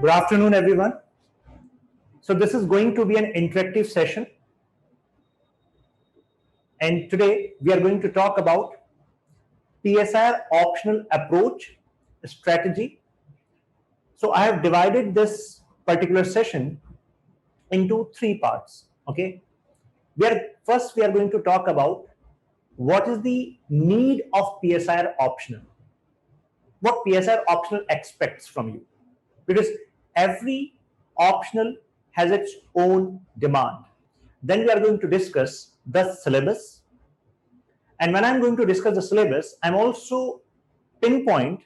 Good afternoon, everyone. So this is going to be an interactive session. And today we are going to talk about PSIR optional approach strategy. So I have divided this particular session into three parts. Okay. First we are going to talk about what is the need of PSIR optional. What PSIR optional expects from you. Because every optional has its own demand. Then we are going to discuss the syllabus. And when I'm going to discuss the syllabus, I'm also pinpoint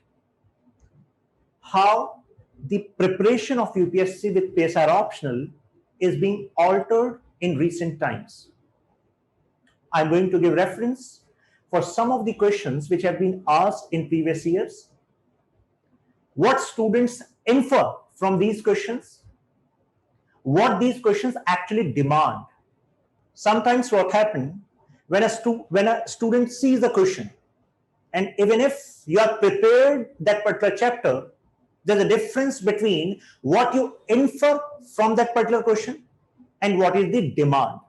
how the preparation of UPSC with PSIR optional is being altered in recent times. I'm going to give reference for some of the questions which have been asked in previous years, what students infer from these questions, what these questions actually demand. Sometimes what happens when a student sees the question, and even if you are prepared that particular chapter, there's a difference between what you infer from that particular question and what is the demand.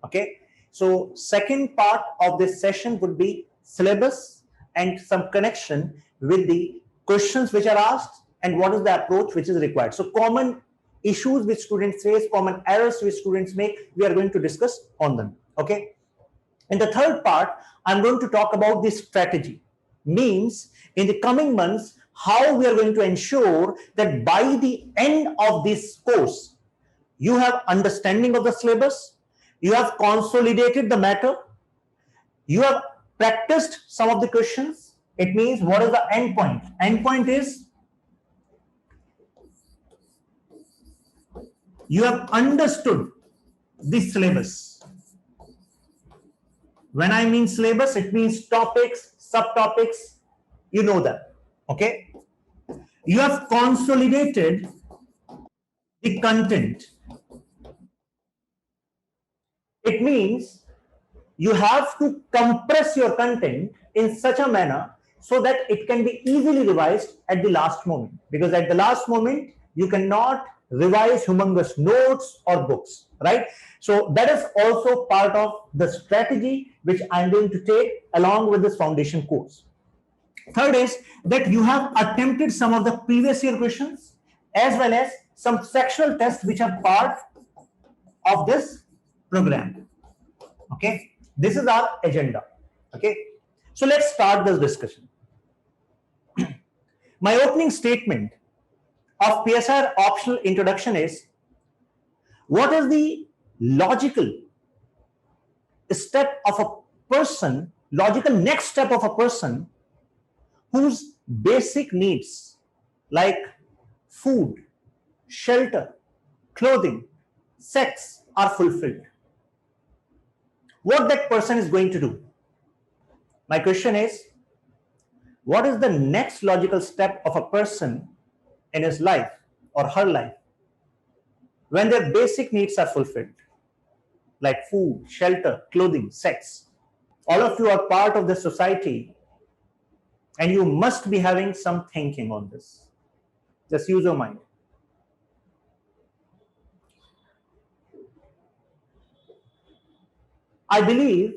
Okay, so second part of this session would be syllabus and some connection with the questions which are asked and what is the approach which is required. So common issues which students face, common errors which students make, we are going to discuss on them. Okay. In the third part, I'm going to talk about the strategy. Means in the coming months, how we are going to ensure that by the end of this course, you have understanding of the syllabus, you have consolidated the matter, you have practiced some of the questions. It means what is the end point? End point is you have understood the syllabus. When I mean syllabus, it means topics, subtopics, you know that. Okay. You have consolidated the content. It means you have to compress your content in such a manner so that it can be easily revised at the last moment. Because at the last moment, you cannot revise humongous notes or books, right? So that is also part of the strategy which I'm going to take along with this foundation course. Third is that you have attempted some of the previous year questions as well as some sectional tests which are part of this program. Okay, this is our agenda. Okay, so let's start this discussion. My opening statement of PSIR optional introduction is, what is the logical step of a person, logical next step of a person whose basic needs like food, shelter, clothing, sex are fulfilled? What that person is going to do? My question is, what is the next logical step of a person in his life or her life when their basic needs are fulfilled, like food, shelter, clothing, sex? All of you are part of the society and you must be having some thinking on this. Just use your mind. I believe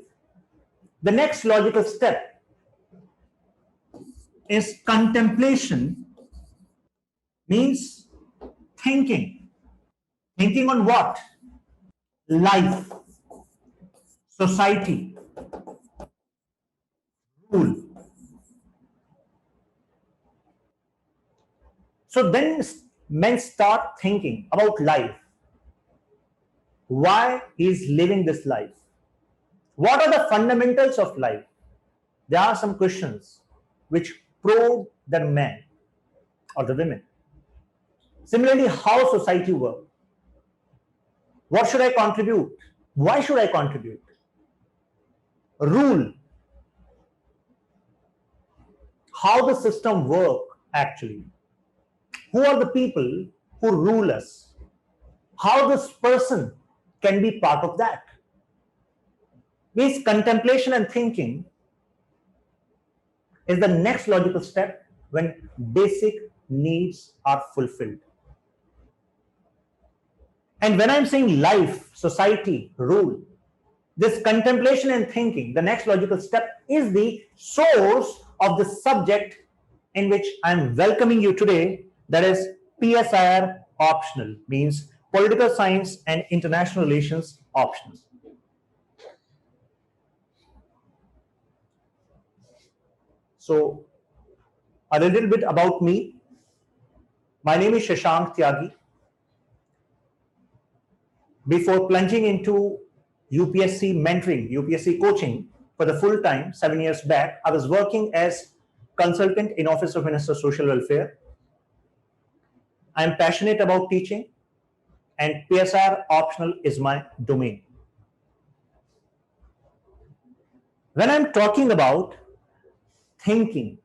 the next logical step is contemplation, means thinking. Thinking on what? Life, society, rule. So then men start thinking about life. Why he is living this life? What are the fundamentals of life? There are some questions which probe the man or the women. Similarly, how society works. What should I contribute? Why should I contribute? Rule. How the system works actually. Who are the people who rule us? How this person can be part of that? Means contemplation and thinking is the next logical step when basic needs are fulfilled. And when I'm saying life, society, rule, this contemplation and thinking, the next logical step, is the source of the subject in which I'm welcoming you today, that is PSIR optional, means political science and international relations optional. So a little bit about me. My name is Shashank Tyagi. Before plunging into UPSC mentoring, UPSC coaching for the full time 7 years back, I was working as consultant in Office of Minister of Social Welfare. I am passionate about teaching, and PSR optional is my domain. When I'm talking about thinking,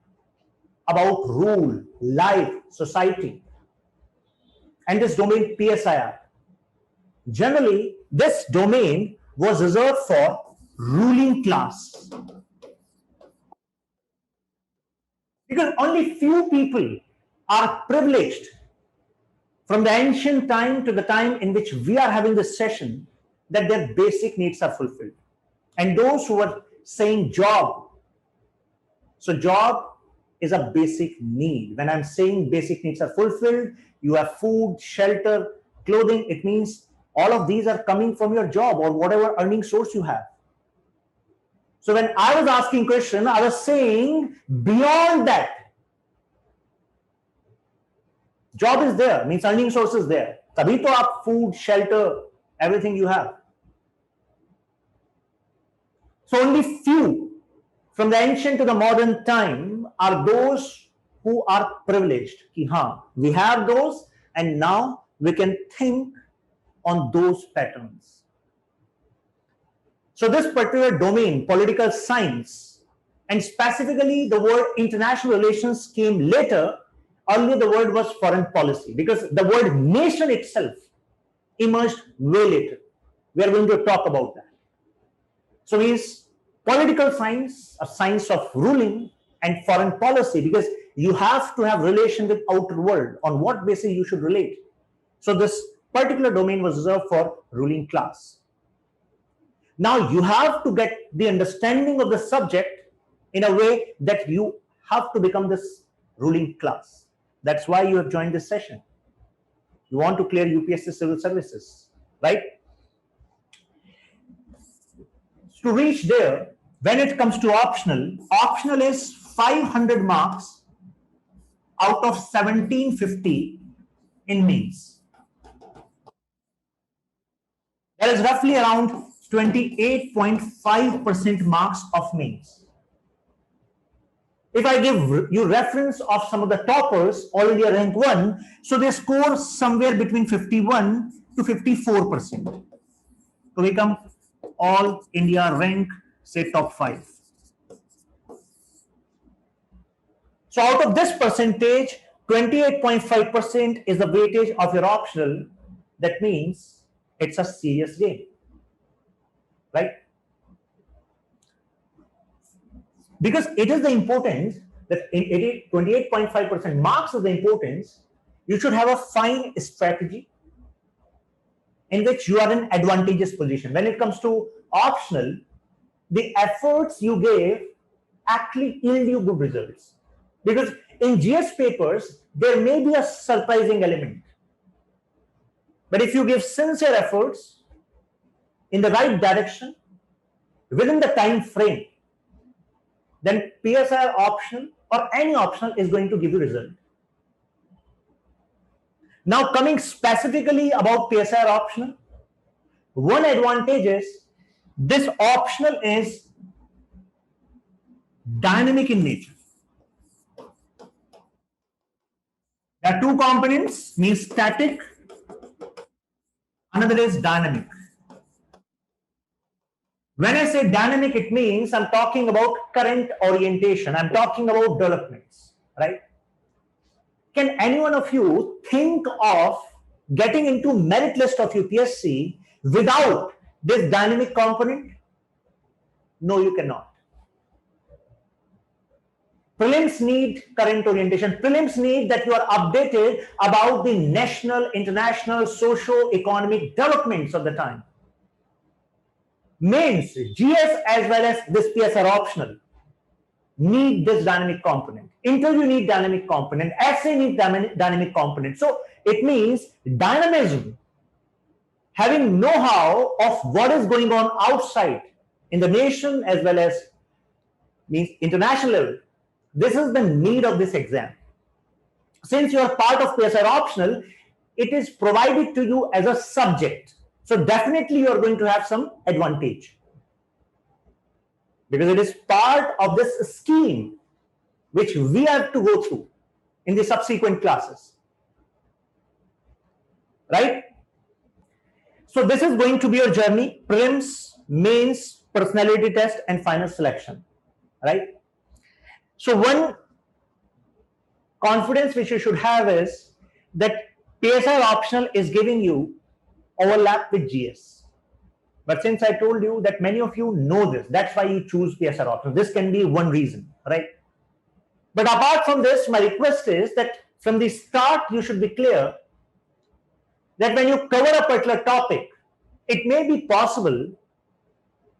about rule, life, society, and this domain PSIR, generally this domain was reserved for ruling class, because only few people are privileged from the ancient time to the time in which we are having this session that their basic needs are fulfilled. And those who are saying job, so job is a basic need. When I'm saying basic needs are fulfilled, you have food, shelter, clothing, it means all of these are coming from your job or whatever earning source you have. So when I was asking question, I was saying beyond that, job is there, means earning source is there. Tabhi to aap food, shelter, everything you have. So only few from the ancient to the modern time are those who are privileged. Ki haan, we have those, and now we can think on those patterns. So this particular domain, political science, and specifically the word international relations came later. Earlier the word was foreign policy, because the word nation itself emerged way later. We are going to talk about that. So means political science, a science of ruling, and foreign policy, because you have to have relation with outer world. On what basis you should relate? So this particular domain was reserved for ruling class. Now you have to get the understanding of the subject in a way that you have to become this ruling class. That's why you have joined this session. You want to clear UPSC civil services, right? To reach there, when it comes to optional, optional is 500 marks out of 1750 in mains. There is roughly around 28.5% marks of mains. If I give you reference of some of the toppers, All India rank 1, so they score somewhere between 51 to 54%. So we come All India rank, say top 5. So out of this percentage, 28.5% is the weightage of your optional. That means it's a serious game, right? Because it is the importance that in 28.5% marks is the importance, you should have a fine strategy in which you are in advantageous position. When it comes to optional, the efforts you gave actually yield you good results. Because in GS papers, there may be a surprising element. But if you give sincere efforts in the right direction, within the time frame, then PSIR optional or any optional is going to give you result. Now coming specifically about PSIR optional, one advantage is this optional is dynamic in nature. There are two components, means static, another is dynamic. When I say dynamic, it means I'm talking about current orientation. I'm talking about developments, right? Can any one of you think of getting into merit list of UPSC without this dynamic component? No, you cannot. Prelims need current orientation. Prelims need that you are updated about the national, international, socio-economic developments of the time. Mains, GS as well as this PS are optional. Need this dynamic component. Interview need dynamic component. Essay need dynamic component. So it means dynamism, having know-how of what is going on outside in the nation as well as means international level. This is the need of this exam. Since you are part of PSR optional, it is provided to you as a subject. So definitely you are going to have some advantage, because it is part of this scheme which we have to go through in the subsequent classes, right? So this is going to be your journey: prelims, mains, personality test, and final selection, right? So one confidence which you should have is that PSR optional is giving you overlap with GS. But since I told you that many of you know this, that's why you choose PSR optional. This can be one reason, right? But apart from this, my request is that from the start, you should be clear that when you cover a particular topic, it may be possible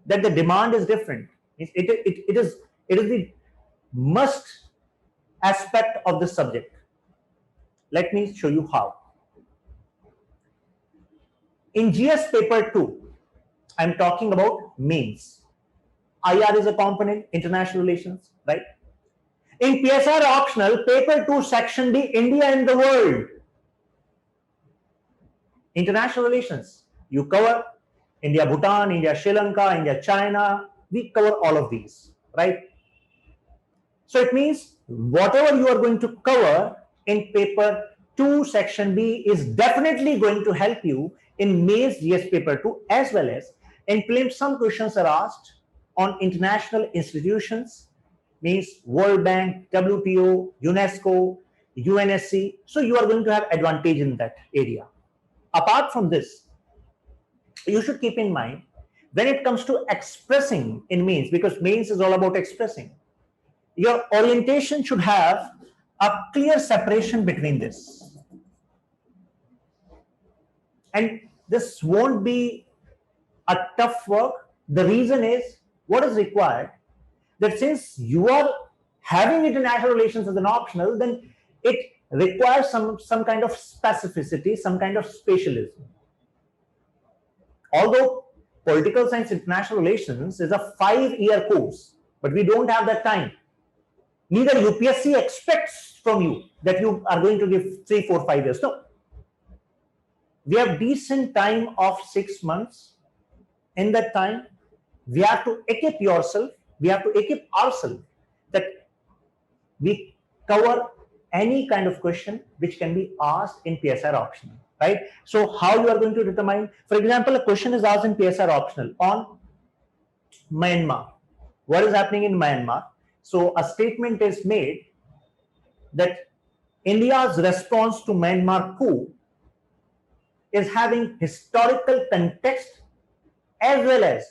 that the demand is different. It is the must aspect of the subject. Let me show you how. In GS paper 2, I'm talking about mains. IR is a component, international relations, right? In PSR optional, paper 2, section D, India and the world. International relations, you cover India, Bhutan, India, Sri Lanka, India, China. We cover all of these, right? So it means whatever you are going to cover in paper 2, section B is definitely going to help you in mains GS paper 2, as well as in prelims. Some questions are asked on international institutions, means World Bank, WTO, UNESCO, UNSC. So you are going to have advantage in that area. Apart from this, you should keep in mind when it comes to expressing in mains, because mains is all about expressing, your orientation should have a clear separation between this. And this won't be a tough work. The reason is what is required, that since you are having international relations as an optional, then it requires some kind of specificity, some kind of spatialism. Although political science international relations is a 5-year course, but we don't have that time. Neither UPSC expects from you that you are going to give 3, 4, 5 years. No. We have decent time of 6 months. In that time, we have to equip yourself, we have to equip ourselves that we cover any kind of question which can be asked in PSR optional, right? So how you are going to determine, for example, a question is asked in PSR optional on Myanmar. What is happening in Myanmar? So a statement is made that India's response to Myanmar coup is having historical context as well as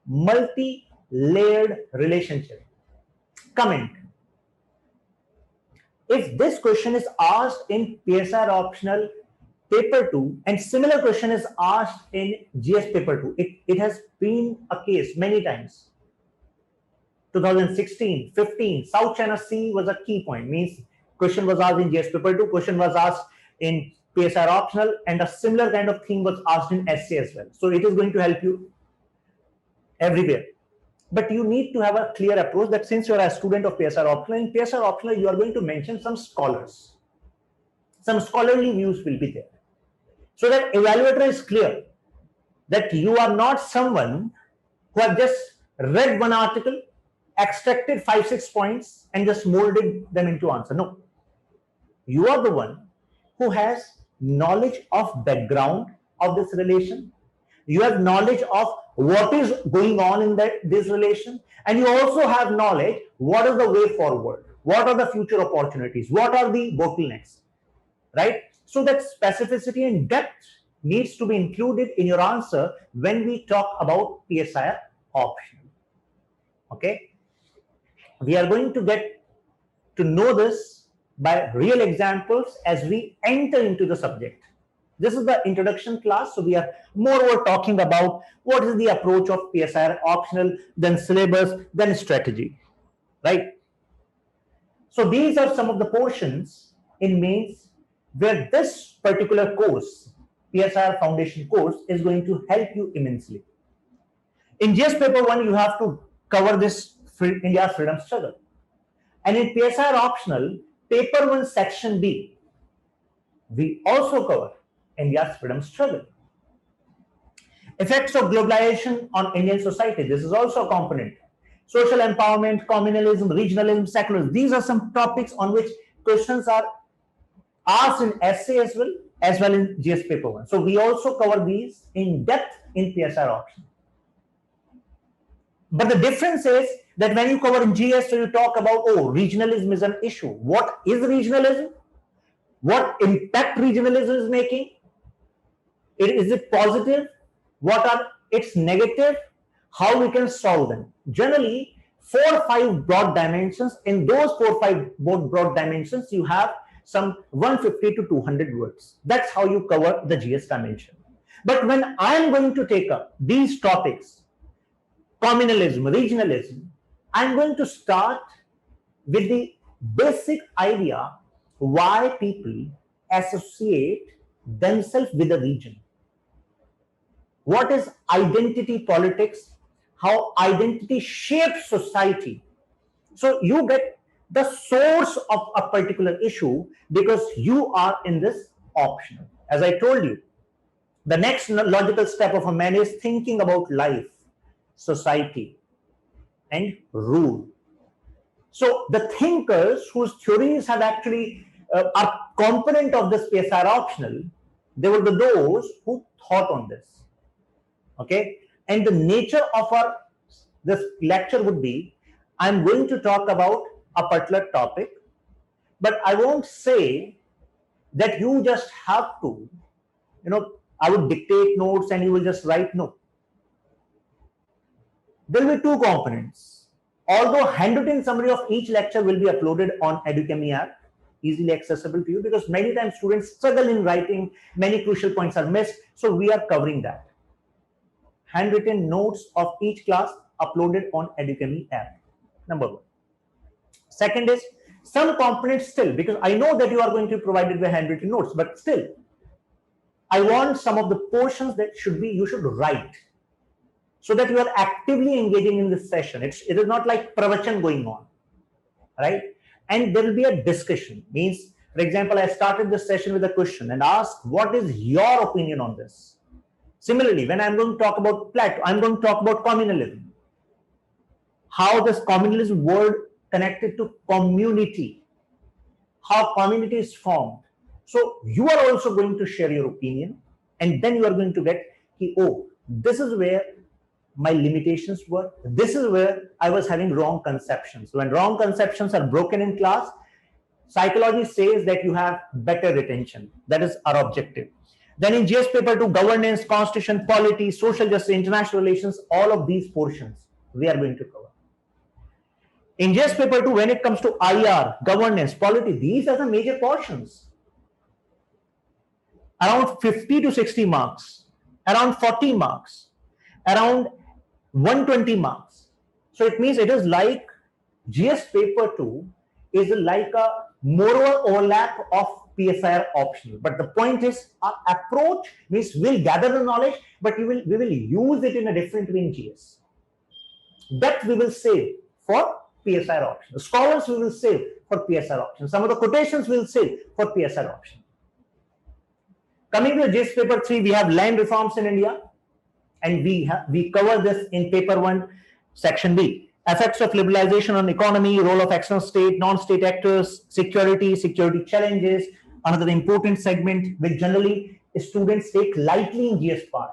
multi-layered relationship. Comment. If this question is asked in PSR optional paper 2 and similar question is asked in GS paper 2, it has been a case many times. 2016, 15, South China Sea was a key point, means question was asked in GS paper 2, question was asked in PSR optional, and a similar kind of thing was asked in essay as well. So it is going to help you everywhere. But you need to have a clear approach that since you are a student of PSR optional, in PSR optional you are going to mention some scholars. Some scholarly views will be there. So that evaluator is clear that you are not someone who have just read one article, extracted 5, 6 points and just molded them into answer. No. You are the one who has knowledge of background of this relation. You have knowledge of what is going on in this relation, and you also have knowledge what is the way forward, what are the future opportunities, what are the bottlenecks, right? So that specificity and depth needs to be included in your answer when we talk about PSR optional. Okay, we are going to get to know this by real examples as we enter into the subject. This is the introduction class, so we are moreover talking about what is the approach of PSIR optional, then syllabus, then strategy, right? So these are some of the portions in mains where this particular course, PSIR foundation course, is going to help you immensely. In GS paper 1, you have to cover this India's freedom struggle. And in PSIR optional, paper 1 section B, we also cover India's freedom struggle. Effects of globalization on Indian society, this is also a component. Social empowerment, communalism, regionalism, secularism, these are some topics on which questions are asked in essay as well in GS paper 1. So we also cover these in depth in PSIR option. But the difference is that when you cover in GS, so you talk about, oh, regionalism is an issue. What is regionalism? What impact regionalism is making? Is it positive? What are its negative? How we can solve them? Generally, 4 or 5 broad dimensions. In those 4 or 5 broad dimensions, you have some 150 to 200 words. That's how you cover the GS dimension. But when I am going to take up these topics, communalism, regionalism, I'm going to start with the basic idea why people associate themselves with a region. What is identity politics? How identity shapes society. So you get the source of a particular issue because you are in this optional. As I told you, the next logical step of a man is thinking about life, society, and rule. So the thinkers whose theories have actually are component of this PSIR optional, they were those who thought on this. Okay, and the nature of this lecture would be, I'm going to talk about a particular topic, but I won't say that you just have to, I would dictate notes and you will just write. No. There will be 2 components. Although handwritten summary of each lecture will be uploaded on Educami app, easily accessible to you, because many times students struggle in writing, many crucial points are missed, so we are covering that. Handwritten notes of each class uploaded on Educami app. Number 1. Second is some components still, because I know that you are going to be provided with handwritten notes, but still, I want some of the portions that you should write, so that you are actively engaging in this session. It is not like pravachan going on, right? And there will be a discussion. Means, for example, I started this session with a question and asked, what is your opinion on this? Similarly, when I'm going to talk about Plato, I'm going to talk about communalism. How this communalism word connected to community, how community is formed. So you are also going to share your opinion, and then you are going to get, oh, this is where my limitations were. This is where I was having wrong conceptions. When wrong conceptions are broken in class, psychology says that you have better retention. That is our objective. Then in GS paper 2, governance, constitution, polity, social justice, international relations, all of these portions we are going to cover. In GS paper 2, when it comes to IR, governance, polity, these are the major portions. Around 50 to 60 marks, around 40 marks, around 120 marks. So it means it is like GS paper 2 is like a moreover overlap of PSIR optional. But the point is, our approach means we'll gather the knowledge, but we will use it in a different way in GS. That we will save for PSIR option. The scholars we will save for PSIR option. Some of the quotations we will save for PSIR option. Coming to GS paper 3, we have land reforms in India, and we cover this in paper 1, section B. Effects of liberalization on economy, role of external state, non-state actors, security challenges, another important segment which generally students take lightly in GS part.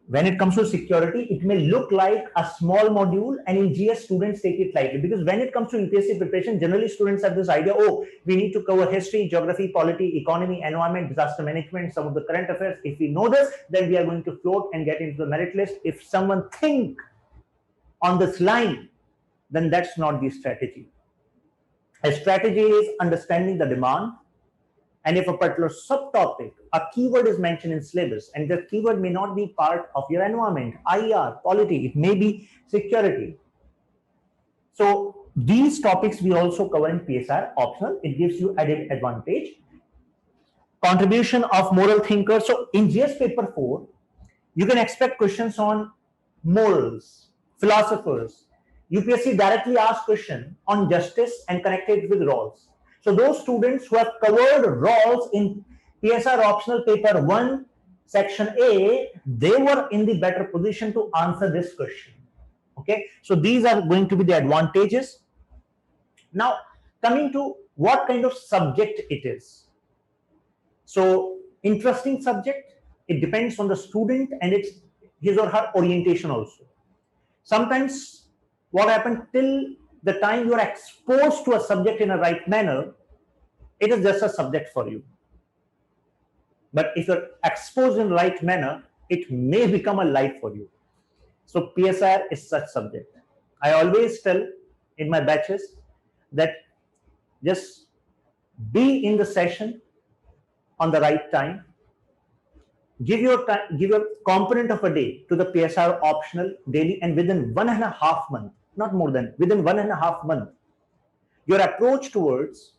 When it comes to security, it may look like a small module, and in GS students take it lightly, because when it comes to UPSC preparation, generally students have this idea, oh, we need to cover history, geography, polity, economy, environment, disaster management, some of the current affairs. If we know this, then we are going to float and get into the merit list. If someone think on this line, then that's not the strategy. A strategy is understanding the demand, and if a particular subtopic, a keyword is mentioned in syllabus, and the keyword may not be part of your environment, IR, polity, it may be security. So these topics we also cover in PSR optional. It gives you added advantage. Contribution of moral thinkers. So in GS paper 4, you can expect questions on morals, philosophers. UPSC directly asks question on justice and connect it with roles. So those students who have covered roles in PSR optional paper 1, section A, they were in the better position to answer this question. Okay, so these are going to be the advantages. Now, coming to what kind of subject it is. So, interesting subject, it depends on the student and it's his or her orientation also. Sometimes what happens, till the time you are exposed to a subject in a right manner, it is just a subject for you. But if you're exposed in the right manner, it may become a life for you. So PSR is such subject. I always tell in my batches that just be in the session on the right time. Give your component of a day to the PSR optional daily, and within 1.5 months, not more than, within 1.5 months, your approach towards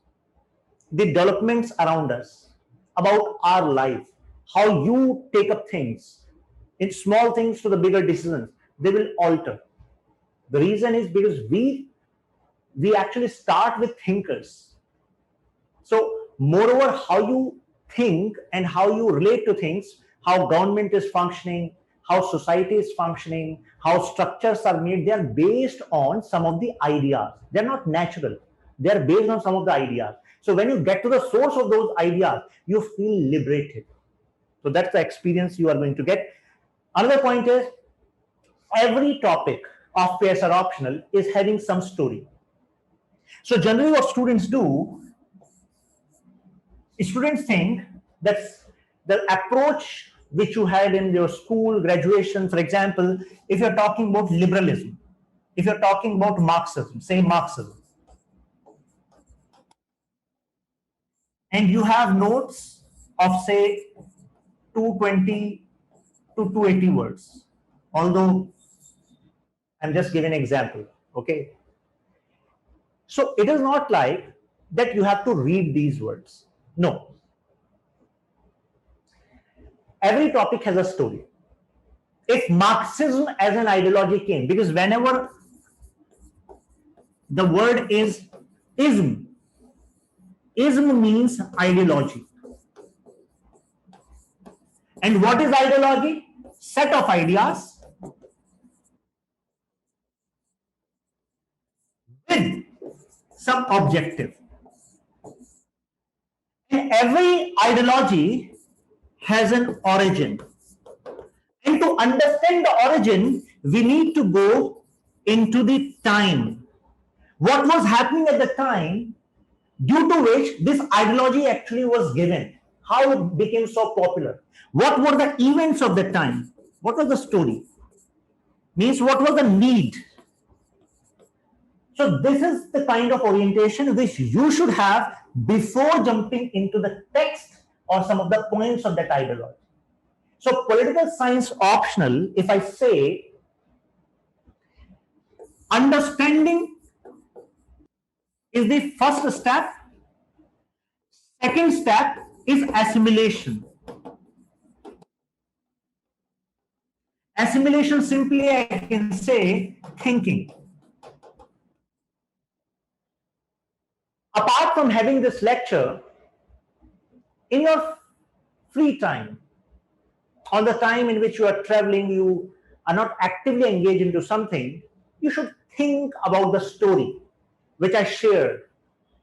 the developments around us, about our life, how you take up things, in small things to the bigger decisions, they will alter. The reason is because we actually start with thinkers. So moreover, how you think and how you relate to things, how government is functioning, how society is functioning, how structures are made, they are based on some of the ideas. They're not natural. They are based on some of the ideas. So when you get to the source of those ideas, you feel liberated. So that's the experience you are going to get. Another point is, every topic of PSR optional is having some story. So generally what students do, students think that the approach which you had in your school, graduation, for example, if you're talking about liberalism, if you're talking about Marxism, say Marxism, and you have notes of say 220 to 280 words, although I'm just giving an example, okay? So it is not like that you have to read these words. No. Every topic has a story. If Marxism as an ideology came, because whenever the word is ism means ideology. And what is ideology? Set of ideas with some objective. And every ideology has an origin. And to understand the origin, we need to go into the time. What was happening at the time due to which this ideology actually was given? How it became so popular? What were the events of the time? What was the story? Means what was the need? So this is the kind of orientation which you should have before jumping into the text or some of the points of that ideology. So political science optional, if I say understanding is the first step, second step is assimilation. Assimilation, simply I can say thinking. Apart from having this lecture, in your free time, on the time in which you are traveling, you are not actively engaged into something, you should think about the story which I shared.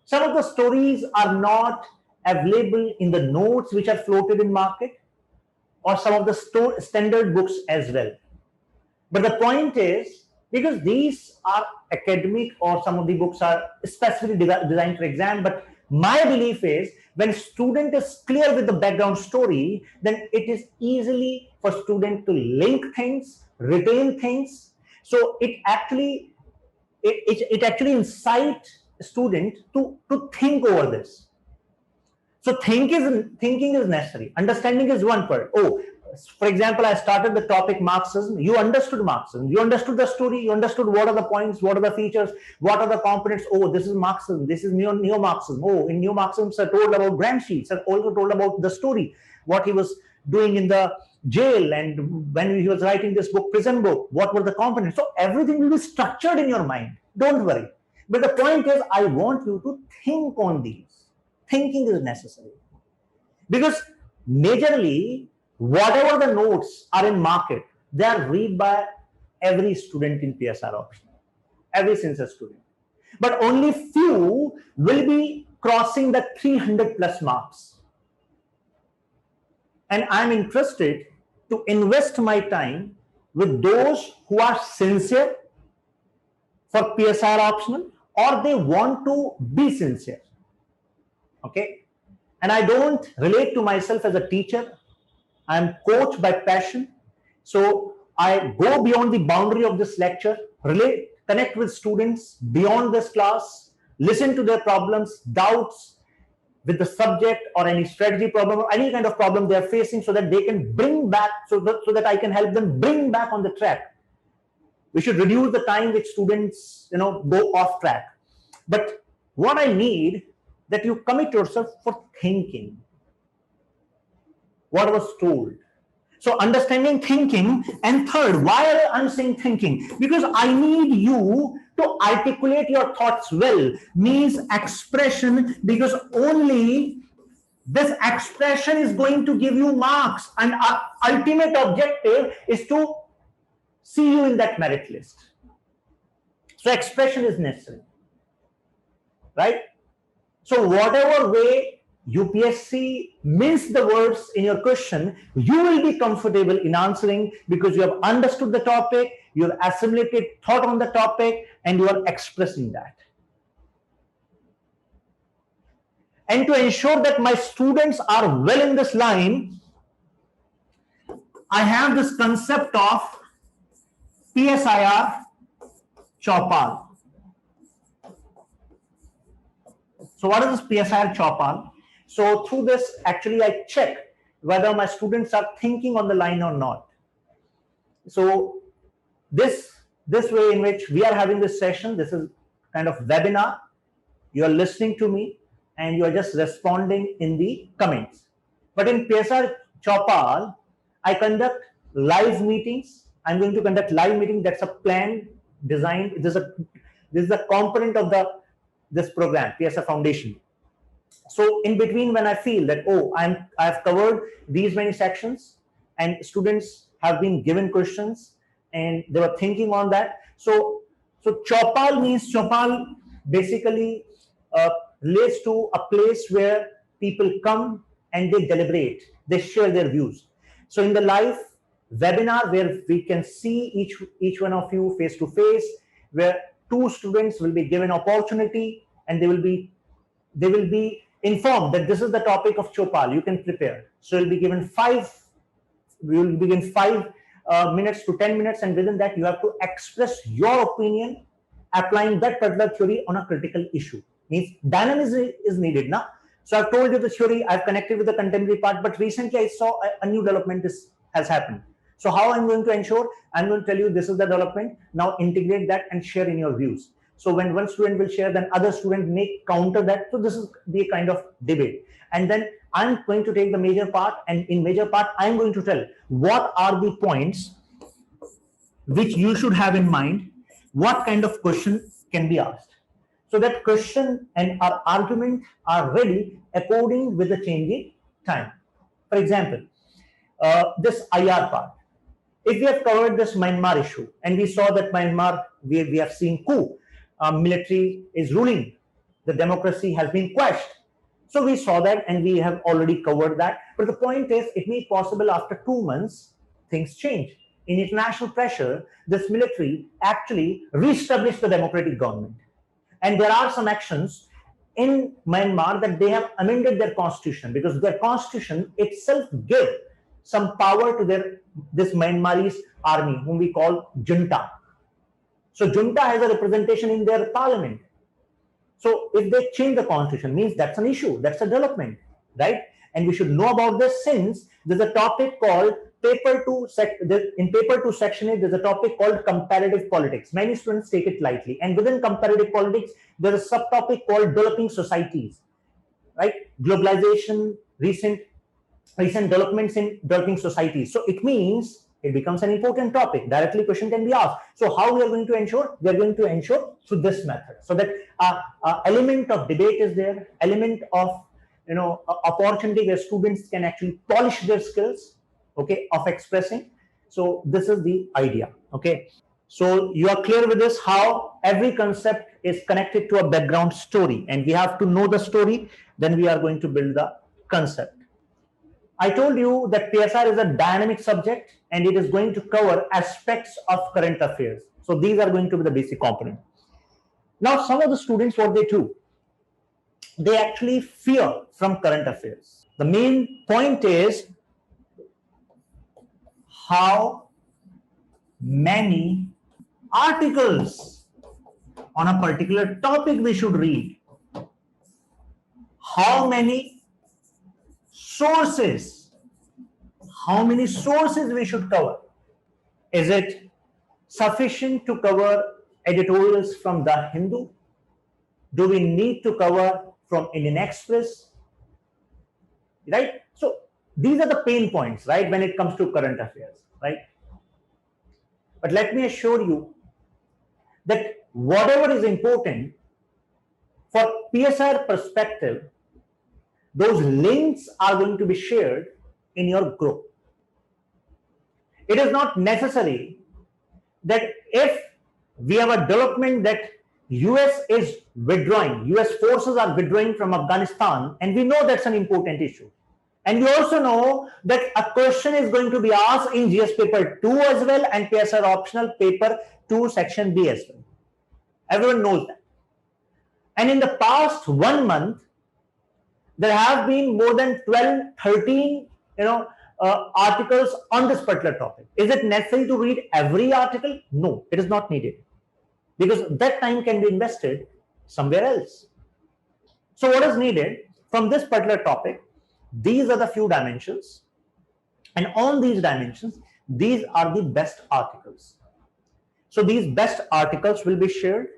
Some of the stories are not available in the notes which are floated in market, or some of the standard books as well. But the point is, because these are academic or some of the books are specifically designed for exam, but my belief is when student is clear with the background story, then it is easily for student to link things, retain things. So it actually incites student to think over this. So thinking is necessary. Understanding is one part. Oh, for example, I started the topic Marxism. You understood Marxism. You understood the story. You understood what are the points, what are the features, what are the components. Oh, this is Marxism. This is neo-Marxism. Oh, in neo-Marxism, sir told about Gramsci. Sir also told about the story, what he was doing in the jail, and when he was writing this book, Prison Book, what were the components. So everything will be structured in your mind. Don't worry. But the point is, I want you to think on these. Thinking is necessary, because majorly whatever the notes are in market, they are read by every student in PSR option, every sincere student, but only few will be crossing the 300 plus marks. And I'm interested to invest my time with those who are sincere for PSR optional, or they want to be sincere. Okay, and I don't relate to myself as a teacher. I'm coached by passion. So I go beyond the boundary of this lecture, connect with students beyond this class, listen to their problems, doubts with the subject, or any strategy problem, or any kind of problem they are facing, so that they can bring back, so that I can help them bring back on the track. We should reduce the time which students go off track. But what I need, that you commit yourself for thinking what was told. So understanding, thinking, and third, why I'm saying thinking? Because I need you to articulate your thoughts well, means expression, because only this expression is going to give you marks, and our ultimate objective is to see you in that merit list. So expression is necessary, right? So whatever way UPSC mince the words in your question, you will be comfortable in answering, because you have understood the topic, you have assimilated thought on the topic, and you are expressing that. And to ensure that my students are well in this line, I have this concept of PSIR Chaupal. So what is this PSIR Chaupal? So through this, actually, I check whether my students are thinking on the line or not. So this way in which we are having this session, this is kind of webinar. You are listening to me and you are just responding in the comments. But in PSIR Chaupal, I conduct live meetings. I'm going to conduct live meeting. That's a plan designed. This is a component of this program, PSR Foundation. So in between, when I feel that, oh, I've covered these many sections, and students have been given questions and they were thinking on that. So Chaupal means, Chaupal basically relates to a place where people come and they deliberate, they share their views. So in the live webinar, where we can see each one of you face to face, where two students will be given opportunity, and they will be informed that this is the topic of Chaupal. You can prepare. So you'll be given we will begin 5 minutes to 10 minutes, and within that you have to express your opinion applying that particular theory on a critical issue. Means dynamism is needed now. So I've told you the theory, I've connected with the contemporary part, but recently I saw a new development has happened. So how I'm going to ensure? I'm going to tell you this is the development. Now integrate that and share in your views. So when one student will share, then other student may counter that. So this is the kind of debate. And then I'm going to take the major part, and in major part, I'm going to tell what are the points which you should have in mind, what kind of question can be asked. So that question and our argument are ready according with the changing time. For example, this IR part. If we have covered this Myanmar issue, and we saw that Myanmar, we have seen coup, military is ruling, the democracy has been quashed. So we saw that, and we have already covered that. But the point is, it may be possible after 2 months, things change. In international pressure, this military actually reestablished the democratic government. And there are some actions in Myanmar that they have amended their constitution, because their constitution itself gives some power to this Myanmarese army, whom we call junta. So junta has a representation in their parliament. So if they change the constitution, means that's an issue, that's a development, right? And we should know about this since there's a topic called paper 2 in paper 2 section 8, there's a topic called comparative politics. Many students take it lightly, and within comparative politics there's a subtopic called developing societies, right? Globalization, recent developments in developing societies. So it means it becomes an important topic. Directly question can be asked. So how we are going to ensure? We are going to ensure through this method, so that element of debate is there, element of opportunity where students can actually polish their skills, okay, of expressing. So this is the idea, okay. So you are clear with this, how every concept is connected to a background story, and we have to know the story, then we are going to build the concept. I told you that PSR is a dynamic subject and it is going to cover aspects of current affairs. So these are going to be the basic component. Now, some of the students, what they do, they actually fear from current affairs. The main point is how many articles on a particular topic we should read, how many sources we should cover. Is it sufficient to cover editorials from The Hindu? Do we need to cover from Indian Express? Right? So these are the pain points, right, when it comes to current affairs, right? But let me assure you that whatever is important for PSR perspective, those links are going to be shared in your group. It is not necessary that if we have a development that US is withdrawing, US forces are withdrawing from Afghanistan, and we know that's an important issue. And we also know that a question is going to be asked in GS paper 2 as well, and PSR optional paper 2 section B as well. Everyone knows that. And in the past 1 month, there have been more than 12, 13, articles on this particular topic. Is it necessary to read every article? No, it is not needed, because that time can be invested somewhere else. So what is needed from this particular topic? These are the few dimensions, and on these dimensions, these are the best articles. So these best articles will be shared,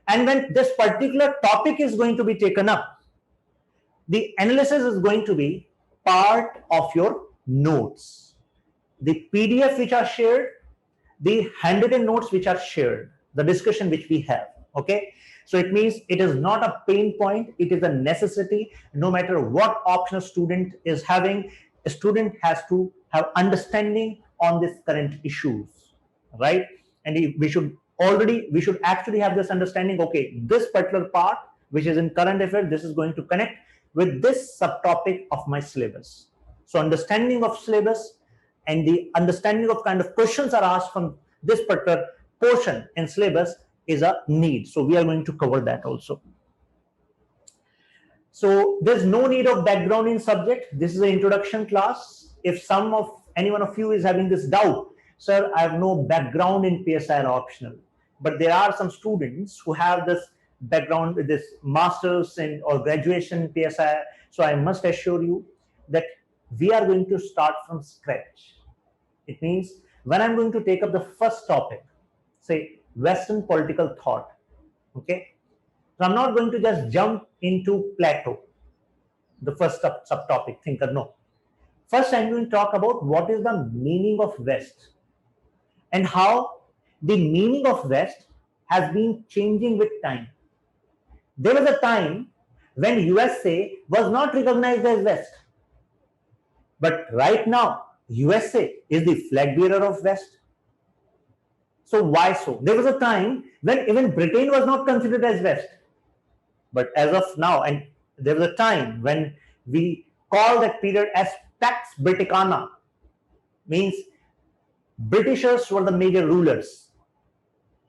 and when this particular topic is going to be taken up, the analysis is going to be part of your notes. The PDF which are shared, the handwritten notes which are shared, the discussion which we have, okay? So it means it is not a pain point, it is a necessity. No matter what option a student is having, a student has to have understanding on this current issues, right? And we should actually have this understanding, okay, this particular part which is in current affairs, this is going to connect with this subtopic of my syllabus. So understanding of syllabus and the understanding of kind of questions are asked from this particular portion in syllabus is a need. So we are going to cover that also. So there's no need of background in subject. This is an introduction class. If any one of you is having this doubt, sir, I have no background in PSR optional, but there are some students who have this background with this master's or graduation in PSI. So I must assure you that we are going to start from scratch. It means when I'm going to take up the first topic, say Western political thought, okay, so I'm not going to just jump into Plato, the first subtopic thinker. No, first I'm going to talk about what is the meaning of West and how the meaning of West has been changing with time. There was a time when USA was not recognized as West. But right now, USA is the flag bearer of West. So why so? There was a time when even Britain was not considered as West. But as of now, and there was a time when we call that period as Pax Britannica, means Britishers were the major rulers.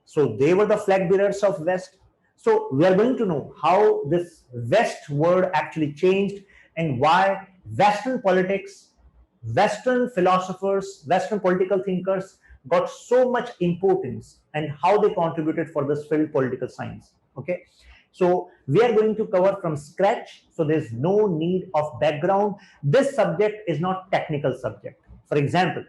So they were the flag bearers of West. So we are going to know how this West word actually changed and why Western politics, Western philosophers, Western political thinkers got so much importance and how they contributed for this field, political science. Okay, so we are going to cover from scratch, so there's no need of background. This subject is not technical subject. For example,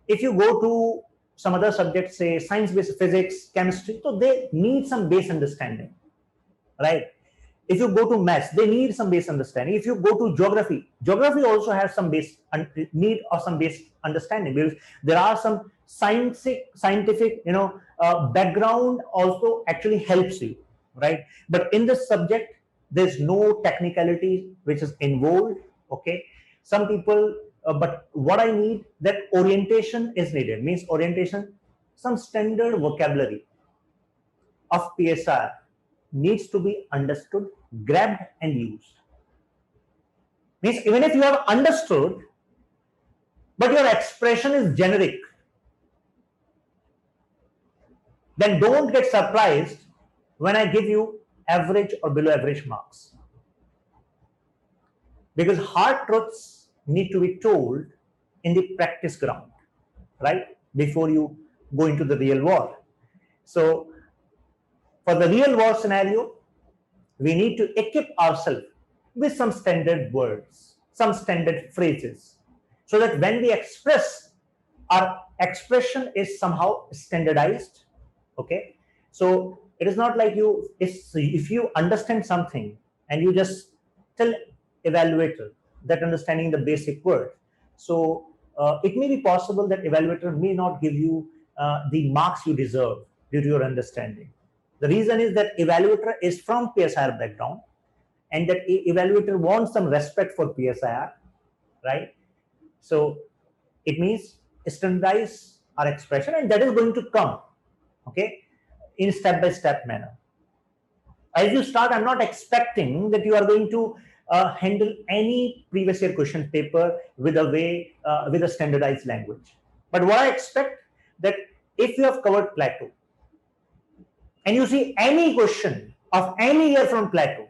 if you go to some other subjects, say science-based physics, chemistry, so they need some base understanding, right? If you go to maths, they need some base understanding. If you go to geography, geography also has some base need of some base understanding, because there are some scientific background also actually helps you, right? But in this subject, there's no technicality which is involved. Okay, some people, but what I need, that orientation is needed, means orientation, some standard vocabulary of PSR needs to be understood, grabbed and used. Means even if you have understood, but your expression is generic, then don't get surprised when I give you average or below average marks. Because hard truths need to be told in the practice ground, right? Before you go into the real war. So for the real war scenario, we need to equip ourselves with some standard words, some standard phrases, so that when we express, our expression is somehow standardized. Okay, so it is not like if you understand something and you just tell evaluator that understanding the basic word, so it may be possible that evaluator may not give you the marks you deserve due to your understanding. The reason is that evaluator is from PSIR background, and that evaluator wants some respect for PSIR, right? So it means standardize our expression, and that is going to come, okay, in step-by-step manner. As you start, I'm not expecting that you are going to handle any previous year question paper with a standardized language. But what I expect, that if you have covered Plato, and you see any question of any year from Plato,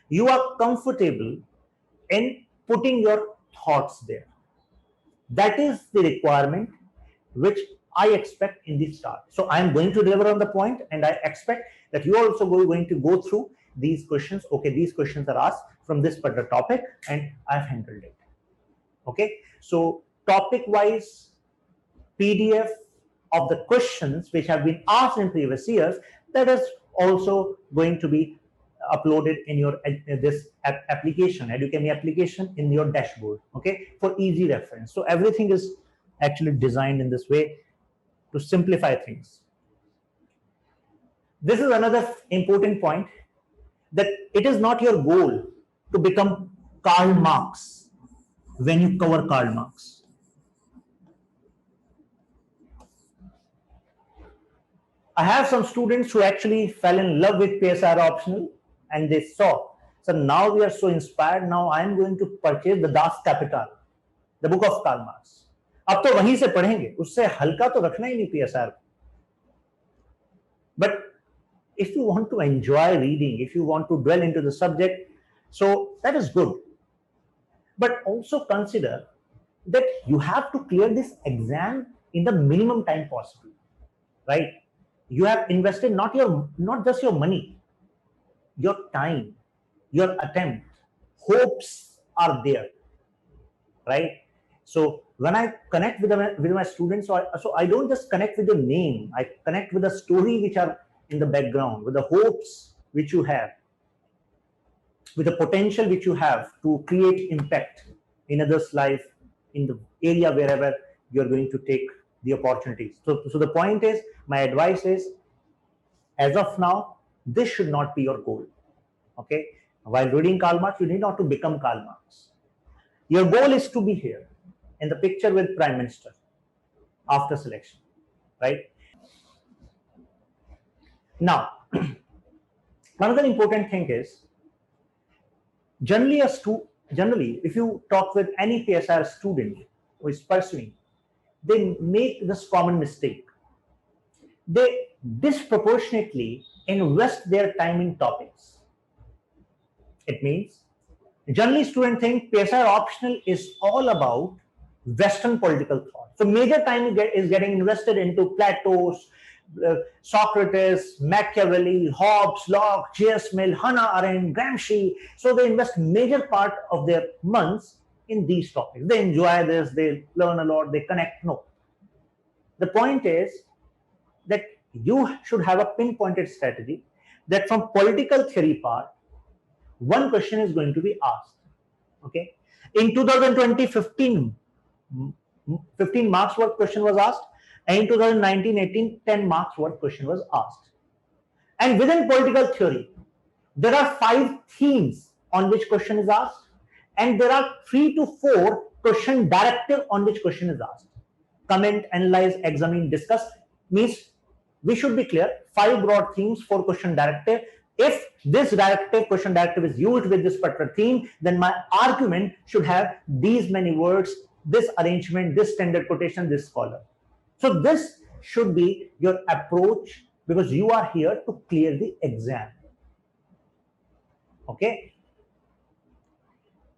you are comfortable in putting your thoughts there. That is the requirement which I expect in the start. So I am going to deliver on the point, and I expect that you are also going to go through these questions. Okay, these questions are asked from this particular topic, and I've handled it. Okay, so topic wise PDF of the questions which have been asked in previous years, that is also going to be uploaded in your this application, Educami application, in your dashboard, okay, for easy reference. So everything is actually designed in this way to simplify things. This is another important point, that it is not your goal to become Karl Marx when you cover Karl Marx. I have some students who actually fell in love with PSR optional, and they saw, so now we are so inspired, now I am going to purchase the Das Kapital, the book of Karl Marx. अब तो वहीं से पढ़ेंगे, उससे हल्का तो रखना ही नहीं PSR. But if you want to enjoy reading, if you want to dwell into the subject, so that is good. But also consider that you have to clear this exam in the minimum time possible, right? You have invested not just your money, your time, your attempt, hopes are there, right? So when I connect with my students, so I don't just connect with the name, I connect with the story which are in the background, with the hopes which you have, with the potential which you have to create impact in others' life, in the area wherever you're going to take the opportunities. So the point is, my advice is, as of now, this should not be your goal. Okay, while reading Karl Marx, you need not to become Karl Marx. Your goal is to be here in the picture with Prime Minister after selection, right? Now, another important thing is, generally if you talk with any PSR student who is pursuing, they make this common mistake. They disproportionately invest their time in topics. It means, generally students think PSR optional is all about Western political thought. So major time is getting invested into Plato, Socrates, Machiavelli, Hobbes, Locke, J.S. Mill, Hannah Arendt, Gramsci. So they invest major part of their months in these topics. They enjoy this, they learn a lot, they connect. No. The point is that you should have a pinpointed strategy that from political theory part, one question is going to be asked. Okay. In 2020, 15 marks worth question was asked, and in 2019-18, 10 marks worth question was asked. And within political theory, there are 5 themes on which question is asked, and there are 3 to 4 question directive on which question is asked. Comment, analyze, examine, discuss means we should be clear 5 broad themes, 4 question directive. If this question directive is used with this particular theme, then my argument should have these many words, this arrangement, this standard quotation, this scholar. So this should be your approach because you are here to clear the exam. Okay.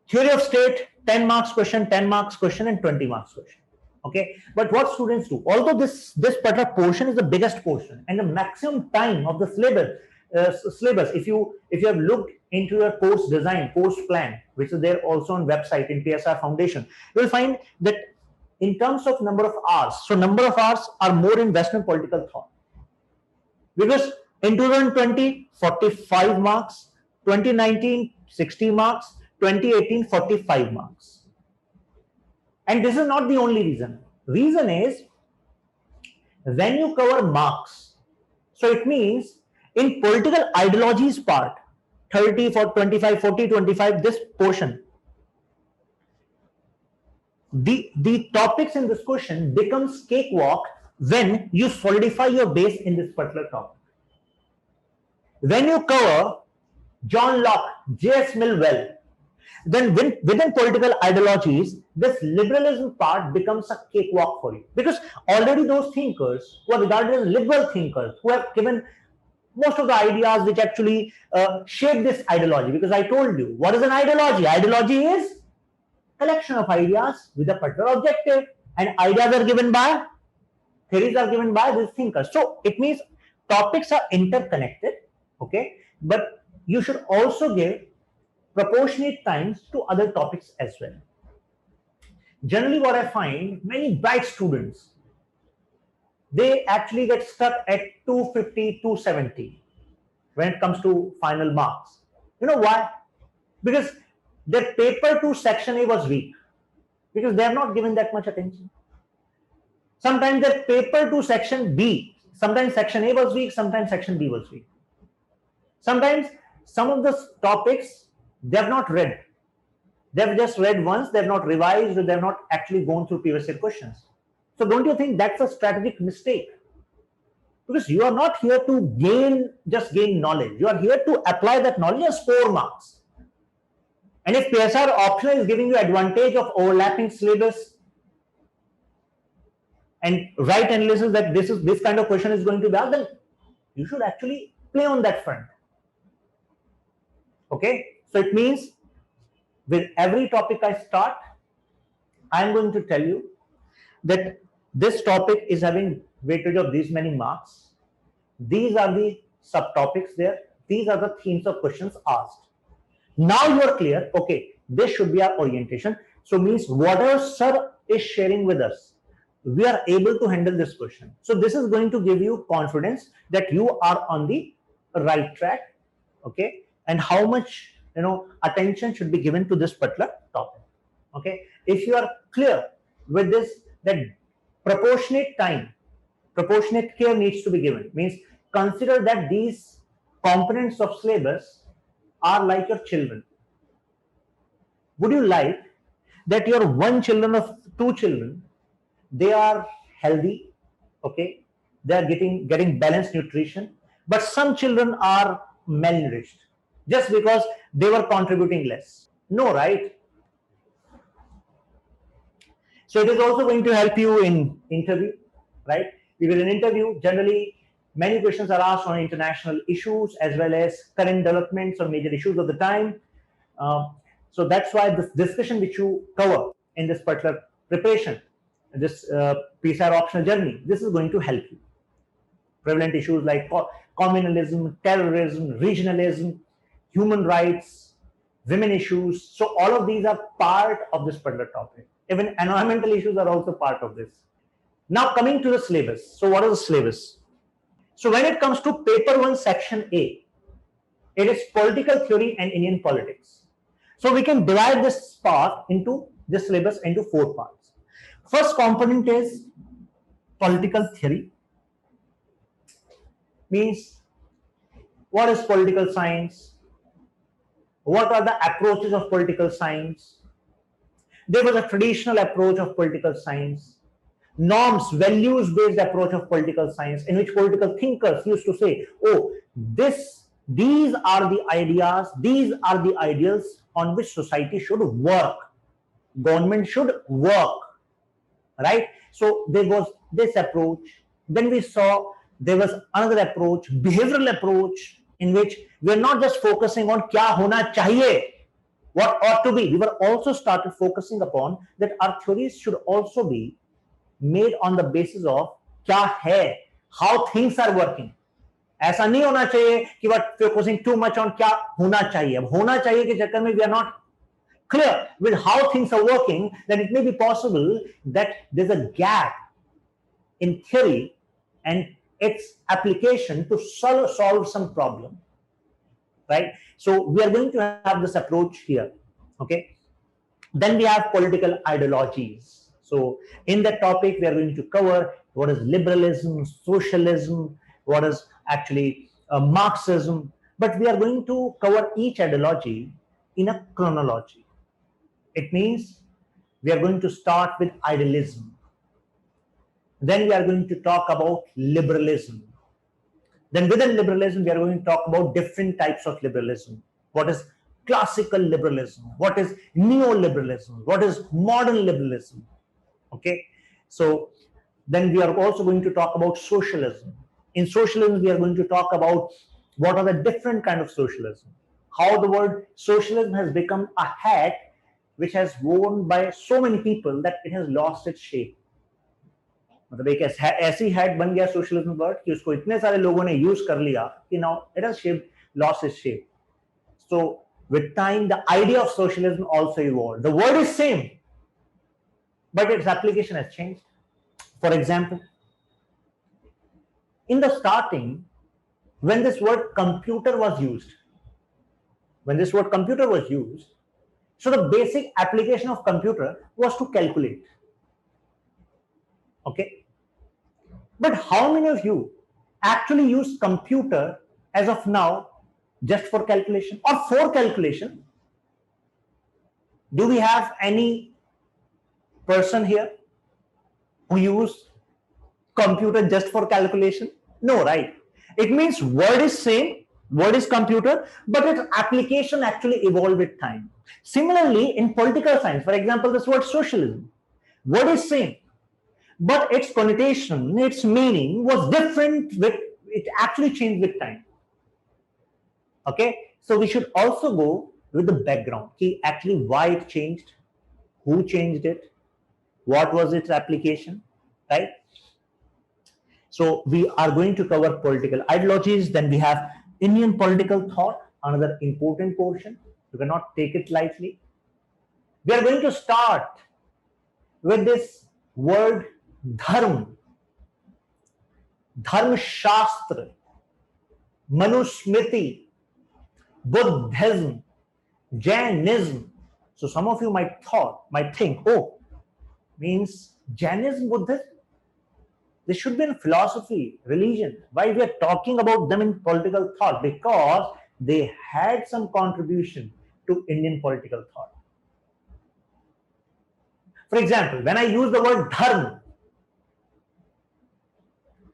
Theory of state, 10 marks question, 10 marks question, and 20 marks question. Okay, but what students do, although this particular portion is the biggest portion and the maximum time of the syllabus, if you have looked into your course design, course plan, which is there also on website in PSR Foundation, you will find that in terms of number of hours, so number of hours are more in Western political thought. Because in 2020, 45 marks, 2019, 60 marks, 2018, 45 marks. And this is not the only reason. Reason is when you cover marks, so it means in political ideologies part, 30 for 25, 40, 25, this portion, the topics in this question becomes cakewalk when you solidify your base in this particular topic. When you cover John Locke, J.S. Mill well, then within political ideologies, this liberalism part becomes a cakewalk for you. Because already those thinkers who are regarded as liberal thinkers, who have given most of the ideas which actually shape this ideology. Because I told you, what is an ideology? Ideology is collection of ideas with a particular objective. And ideas are given by, theories are given by these thinkers. So it means topics are interconnected, okay? But you should also give proportionate times to other topics as well. Generally what I find, many bright students, they actually get stuck at 250, 270 when it comes to final marks. You know why? Because their paper to section A was weak, because they have not given that much attention. Sometimes their paper to section B, sometimes section A was weak, sometimes section B was weak. Sometimes some of the topics they have not read. They have just read once, they have not revised, or they have not actually gone through previous year questions. So don't you think that's a strategic mistake? Because you are not here to just gain knowledge. You are here to apply that knowledge and score marks. And if PSR optional is giving you advantage of overlapping syllabus and right analysis that this kind of question is going to be asked, then you should actually play on that front. Okay. So it means with every topic I start, I'm going to tell you that this topic is having weightage of these many marks. These are the subtopics there. These are the themes of questions asked. Now you are clear. Okay, this should be our orientation. So means whatever sir is sharing with us, we are able to handle this question. So this is going to give you confidence that you are on the right track. Okay, and how much attention should be given to this particular topic. Okay, if you are clear with this, that proportionate time, proportionate care needs to be given, means consider that these components of syllabus are like your children. Would you like that your one children of 2 children, they are healthy, okay, they are getting balanced nutrition, but some children are malnourished just because they were contributing less? No, right? So it is also going to help you in interview, right? Because in interview, generally, many questions are asked on international issues as well as current developments or major issues of the time. So that's why this discussion which you cover in this particular preparation, this PSR optional journey, this is going to help you. Prevalent issues like communalism, terrorism, regionalism, human rights, women issues. So all of these are part of this particular topic. Even environmental issues are also part of this. Now coming to the syllabus. So what is the syllabus? So when it comes to paper 1 section A, it is political theory and Indian politics. So we can divide this part into this syllabus into 4 parts. First component is political theory. Means what is political science? What are the approaches of political science? There was a traditional approach of political science, norms, values-based approach of political science, in which political thinkers used to say, oh, these are the ideas, these are the ideals on which society should work, government should work, right? So there was this approach. Then we saw there was another approach, behavioral approach, in which we're not just focusing on kya hona chahiye, what ought to be. We were also started focusing upon that our theories should also be made on the basis of kya hai, how things are working. ऐसा नहीं होना चाहिए कि we're focusing too much on क्या होना चाहिए. अब होना चाहिए के चक्कर में we are not clear with how things are working, then it may be possible that there's a gap in theory and its application to solve some problem, right? So we are going to have this approach here, okay? Then we have political ideologies. So in that topic, we are going to cover what is liberalism, socialism, what is actually Marxism, but we are going to cover each ideology in a chronology. It means we are going to start with idealism. Then we are going to talk about liberalism. Then within liberalism, we are going to talk about different types of liberalism. What is classical liberalism? What is neoliberalism? What is modern liberalism? Okay. So then we are also going to talk about socialism. In socialism, we are going to talk about what are the different kind of socialism. How the word socialism has become a hat which has worn by so many people that it has lost its shape. मतलब एक ऐसी hat बन गया socialism word कि उसको इतने सारे लोगों ने यूज कर लिया कि now it has lost its shape. So with time the idea of socialism also evolved. The word is same, but its application has changed. For example, in the starting, when this word computer was used, so the basic application of computer was to calculate. Okay. But how many of you actually use computer as of now just for calculation or for calculation? Do we have any person here who use computer just for calculation? No, right? It means word is same, word is computer, but its application actually evolved with time. Similarly, in political science, for example, this word socialism, word is same, but its connotation, its meaning was different. It actually changed with time. Okay, so we should also go with the background, actually why it changed, who changed it, what was its application, right? So we are going to cover political ideologies. Then we have Indian political thought, another important portion. You cannot take it lightly. We are going to start with this word dharma, dharma shastra, Manusmriti, Buddhism, Jainism. So some of you might think, oh, means Jainism, Buddhism, this should be in philosophy, religion. Why we are talking about them in political thought? Because they had some contribution to Indian political thought. For example, when I use the word dharma,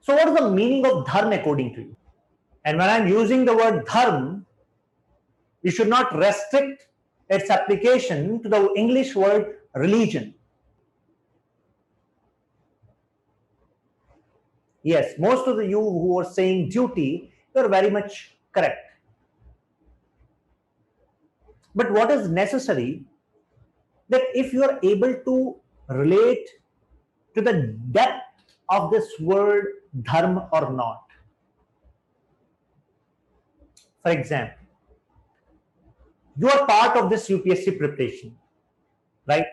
so what is the meaning of dharma according to you? And when I'm using the word dharma, you should not restrict its application to the English word religion. Yes, most of you who are saying duty, you are very much correct. But what is necessary, that if you are able to relate to the depth of this word dharma or not. For example, you are part of this UPSC preparation, right?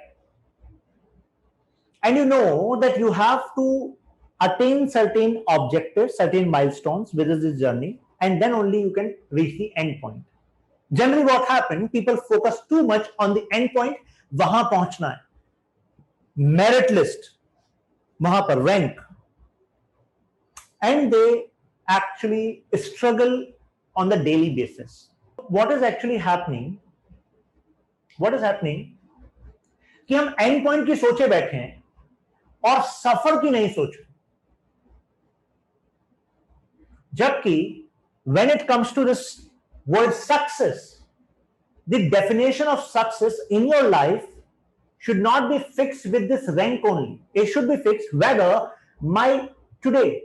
And you know that you have to attain certain objectives, certain milestones within this journey, and then only you can reach the end point. Generally, what happens, people focus too much on the end point, वहां पहुंचना है, merit list, वहां पर rank, and they actually struggle on the daily basis. What is actually happening? What is happening? कि हम and point की सोचे बैठे हैं और सफर की नहीं सोच रहे, जबकि when it comes to this word success, the definition of success in your life should not be fixed with this rank only. It should be fixed whether my today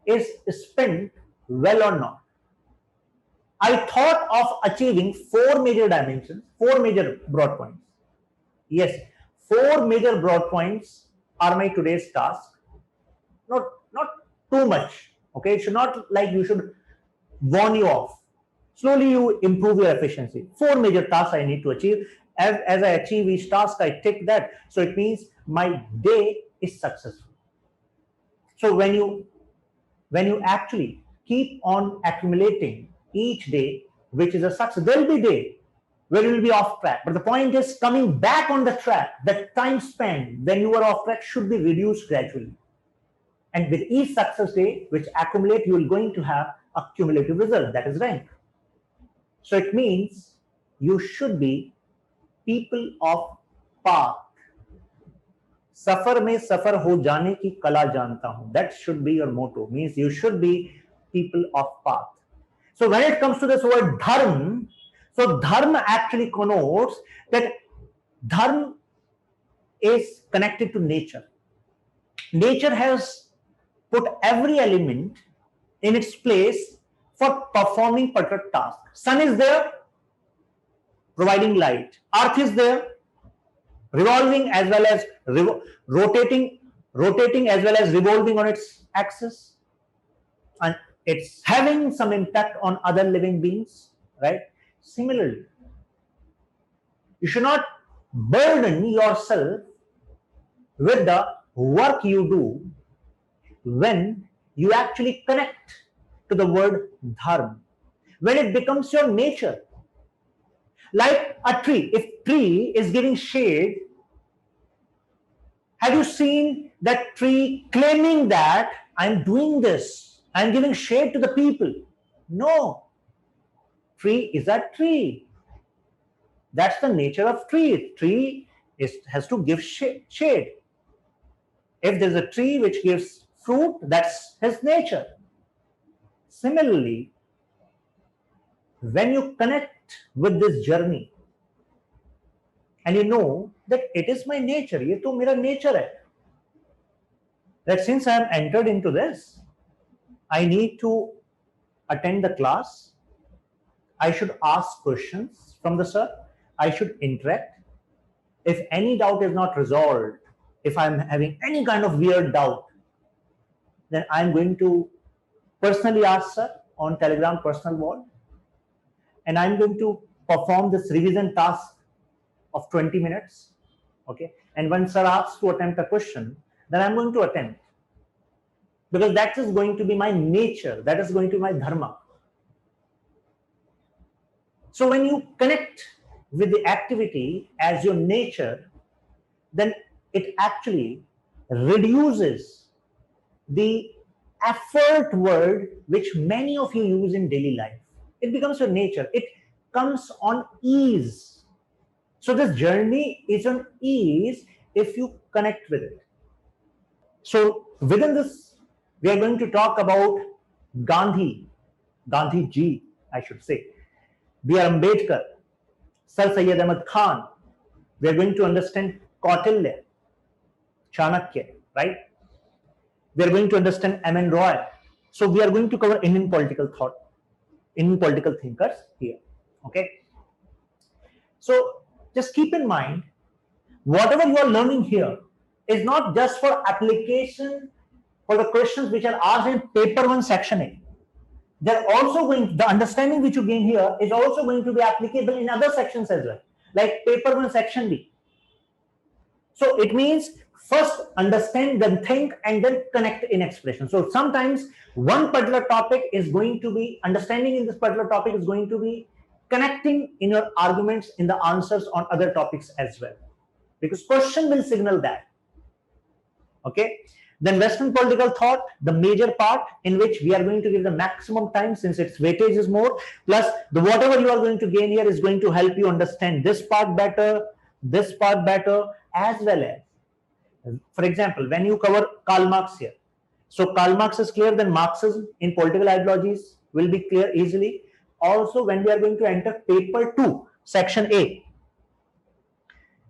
is spent well or not. I thought of achieving 4 major dimensions, 4 major broad points. Yes, 4 major broad points are my today's task. Not too much. Okay, it should not like you should warn you off. Slowly you improve your efficiency. 4 major tasks I need to achieve. As I achieve each task, I tick that. So it means my day is successful. So when you actually keep on accumulating each day, which is a success, there will be a day where you will be off track. But the point is coming back on the track, the time spent when you are off track should be reduced gradually. And with each success day, which accumulate, you are going to have a cumulative result, that is rank. So it means you should be people of path. सफर में सफर हो जाने की कला जानता हूं. That should be your motto. Means you should be people of path. So when it comes to this word dharma, so dharma actually connotes that dharma is connected to nature. Nature has put every element in its place for performing particular task. Sun is there, providing light. Earth is there, revolving as well as rotating as well as revolving on its axis, and it's having some impact on other living beings, right? Similarly, you should not burden yourself with the work you do when you actually connect to the word dharma, when it becomes your nature. Like a tree, if tree is giving shade, have you seen that tree claiming that I'm doing this, I'm giving shade to the people? No. Tree is a tree. That's the nature of tree. Tree has to give shade. If there's a tree which gives fruit, that's his nature. Similarly, when you connect with this journey and you know that it is my nature, ये तो मेरा nature है, that since I am entered into this, I need to attend the class, I should ask questions from the sir, I should interact. If any doubt is not resolved, if I'm having any kind of weird doubt, then I'm going to personally ask sir on Telegram personal wall, and I'm going to perform this revision task of 20 minutes. Okay, and when sir asks to attempt a question, then I'm going to attempt, because that is going to be my nature, that is going to be my dharma. So when you connect with the activity as your nature, then it actually reduces the effort word which many of you use in daily life. It becomes your nature. It comes on ease. So this journey is on ease if you connect with it. So within this, we are going to talk about Gandhi Ji, I should say, B.R. Ambedkar, Sir Syed Ahmad Khan. We are going to understand Kautilya, Chanakya, right? We are going to understand M.N. Roy. So we are going to cover Indian political thought, Indian political thinkers here. Okay. So just keep in mind, Whatever you are learning here is not just for application for the questions which are asked in paper 1 section A. They're also going, the understanding which you gain here is also going to be applicable in other sections as well, like paper 1 section B. So it means first understand, then think, and then connect in expression. So sometimes one particular topic is going to be, understanding in this particular topic is going to be connecting in your arguments in the answers on other topics as well, because question will signal that. Okay. Then Western political thought, the major part in which we are going to give the maximum time since its weightage is more, plus the whatever you are going to gain here is going to help you understand this part better, as well as, for example, when you cover Karl Marx here. So Karl Marx is clear, then Marxism in political ideologies will be clear easily. Also, when we are going to enter paper 2, section A,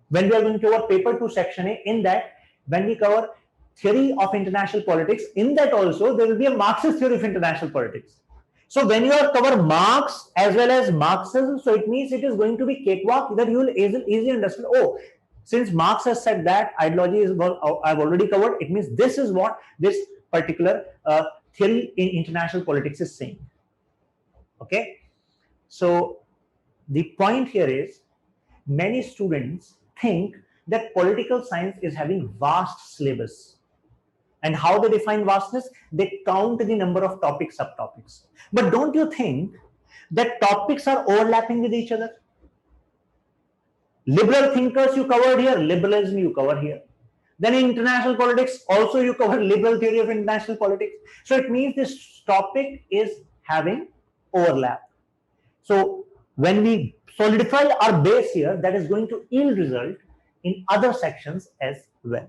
when we are going to cover paper 2, section A, in that, when we cover theory of international politics, in that also there will be a Marxist theory of international politics. So when you are cover Marx as well as Marxism, so it means it is going to be cakewalk that you will easily understand, oh, since Marx has said that ideology is what I've already covered, it means this is what this particular theory in international politics is saying. Okay. So the point here is, many students think that political science is having vast syllabus. And how they define vastness? They count the number of topics, subtopics. But don't you think that topics are overlapping with each other? Liberal thinkers you covered here, liberalism you cover here. Then in international politics, also you cover liberal theory of international politics. So it means this topic is having overlap. So when we solidify our base here, that is going to yield result in other sections as well.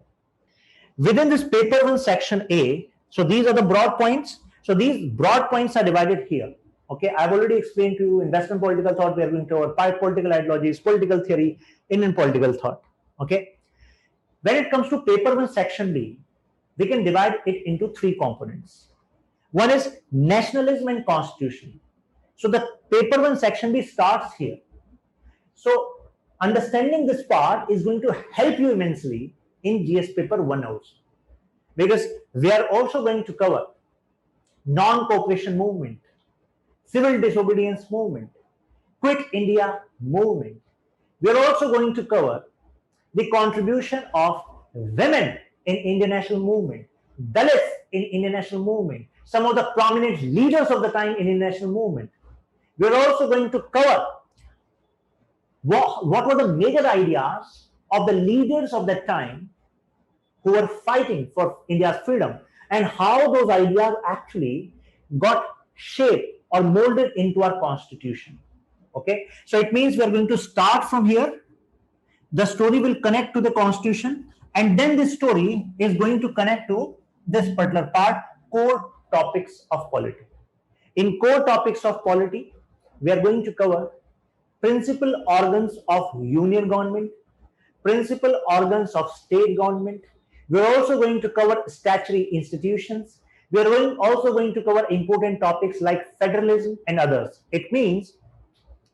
Within this paper 1 section A, so these are the broad points. So these broad points are divided here. Okay, I've already explained to you in Western political thought, we are going to cover political ideologies, political theory, Indian political thought. Okay, when it comes to paper 1 section B, we can divide it into 3 components. One is nationalism and constitution. So the paper 1 section B starts here. So understanding this part is going to help you immensely in GS paper 1 also, because we are also going to cover non-cooperation movement, civil disobedience movement, Quit India movement. We are also going to cover the contribution of women in Indian national movement, Dalits in Indian national movement, some of the prominent leaders of the time in Indian national movement. We are also going to cover what were the major ideas of the leaders of that time who were fighting for India's freedom, and how those ideas actually got shaped or molded into our constitution. Okay, so it means we are going to start from here. The story will connect to the constitution, and then this story is going to connect to this particular part, core topics of polity. In core topics of polity, we are going to cover principal organs of union government, principal organs of state government. We are also going to cover statutory institutions. We are also going to cover important topics like federalism and others. It means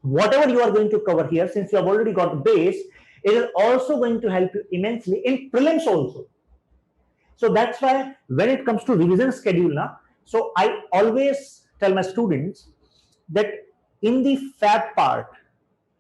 whatever you are going to cover here, since you have already got the base, it is also going to help you immensely in prelims also. So that's why when it comes to revision schedule now, so I always tell my students that in the FAB part,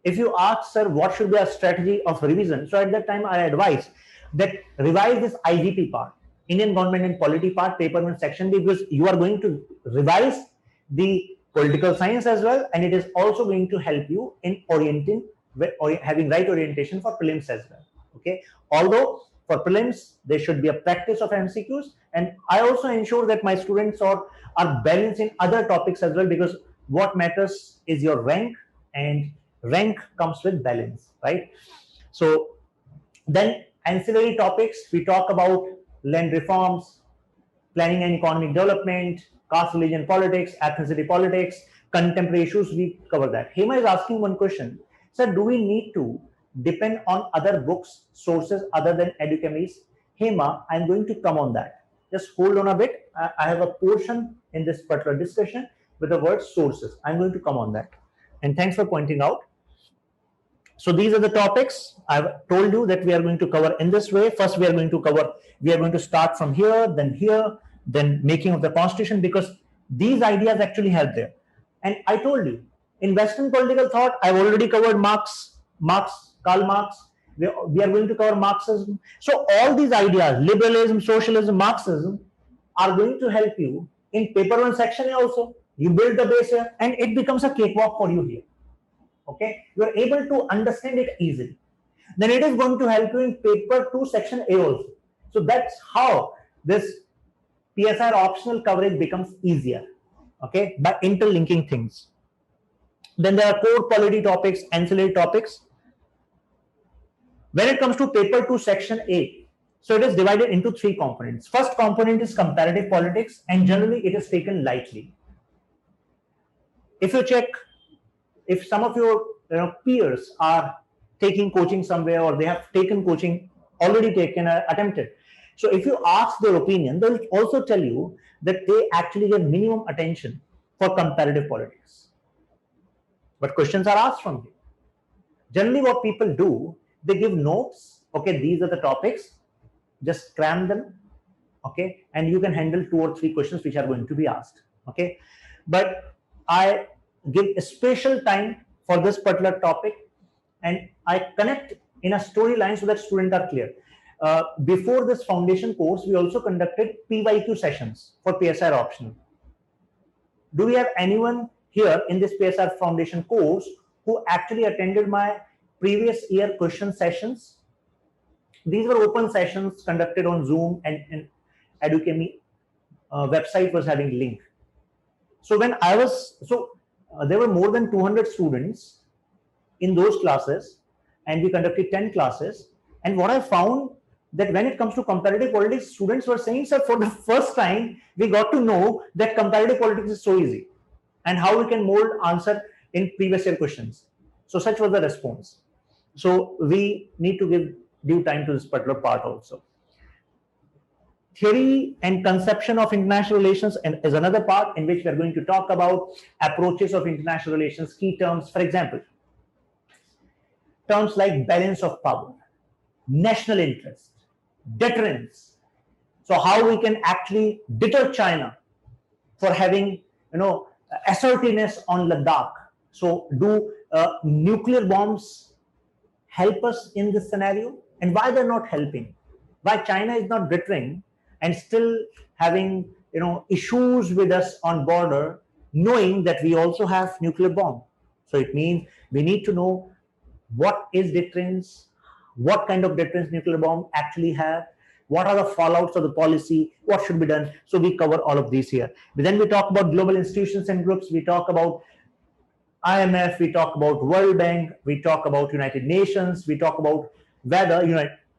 if you ask, sir, what should be our strategy of revision? So at that time, I advise that revise this IGP part, Indian Government and Polity part, paper 1 section B, because you are going to revise the political science as well, and it is also going to help you in orienting or having right orientation for prelims as well. Okay, although for prelims there should be a practice of MCQs, and I also ensure that my students are balanced in other topics as well, because what matters is your rank, and rank comes with balance, right? So then ancillary topics, we talk about land reforms, planning and economic development, caste religion politics, ethnicity politics, contemporary issues, we cover that. Hema is asking one question, sir, do we need to depend on other books, sources other than EduChemistry? Hema, I'm going to come on that. Just hold on a bit. I have a portion in this particular discussion with the word sources. I'm going to come on that. And thanks for pointing out. So these are the topics I've told you that we are going to cover in this way. First, we are going to start from here, then making of the constitution, because these ideas actually help there. And I told you, in Western political thought, I've already covered Karl Marx. We are going to cover Marxism. So all these ideas, liberalism, socialism, Marxism, are going to help you in paper one section A also. You build the base here, and it becomes a cakewalk for you here. Okay, you are able to understand it easily. Then it is going to help you in paper 2 section A also. So that's how this PSR optional coverage becomes easier, okay, by interlinking things. Then there are core polity topics, ancillary topics. When it comes to paper 2 section A, so it is divided into 3 components. First component is comparative politics, and generally it is taken lightly. If you check, if some of your peers are taking coaching somewhere, or they have taken coaching, already taken, attempted. So if you ask their opinion, they'll also tell you that they actually give minimum attention for comparative politics. But questions are asked from here. Generally what people do, they give notes, okay, these are the topics, just cram them, okay, and you can handle 2 or 3 questions which are going to be asked, okay. But I give a special time for this particular topic, and I connect in a storyline so that students are clear. Before this foundation course, we also conducted PYQ sessions for PSR optional. Do we have anyone here in this PSR foundation course who actually attended my previous year question sessions? These were open sessions conducted on Zoom, and Educami website was having link. So when I was, there were more than 200 students in those classes, and we conducted 10 classes. And what I found, that when it comes to comparative politics, students were saying, sir, for the first time, we got to know that comparative politics is so easy, and how we can mold answer in previous year questions. So such was the response. So we need to give due time to this particular part also. Theory and conception of international relations is another part in which we are going to talk about approaches of international relations, key terms. For example, terms like balance of power, national interest, deterrence. So how we can actually deter China for having assertiveness on Ladakh. So do nuclear bombs help us in this scenario, and why they're not helping? Why China is not deterring and still having issues with us on border, knowing that we also have nuclear bomb? So it means we need to know what is deterrence, what kind of deterrence nuclear bomb actually have, what are the fallouts of the policy, what should be done. So we cover all of these here. But then we talk about global institutions and groups, we talk about IMF, we talk about World Bank, we talk about United Nations, we talk about whether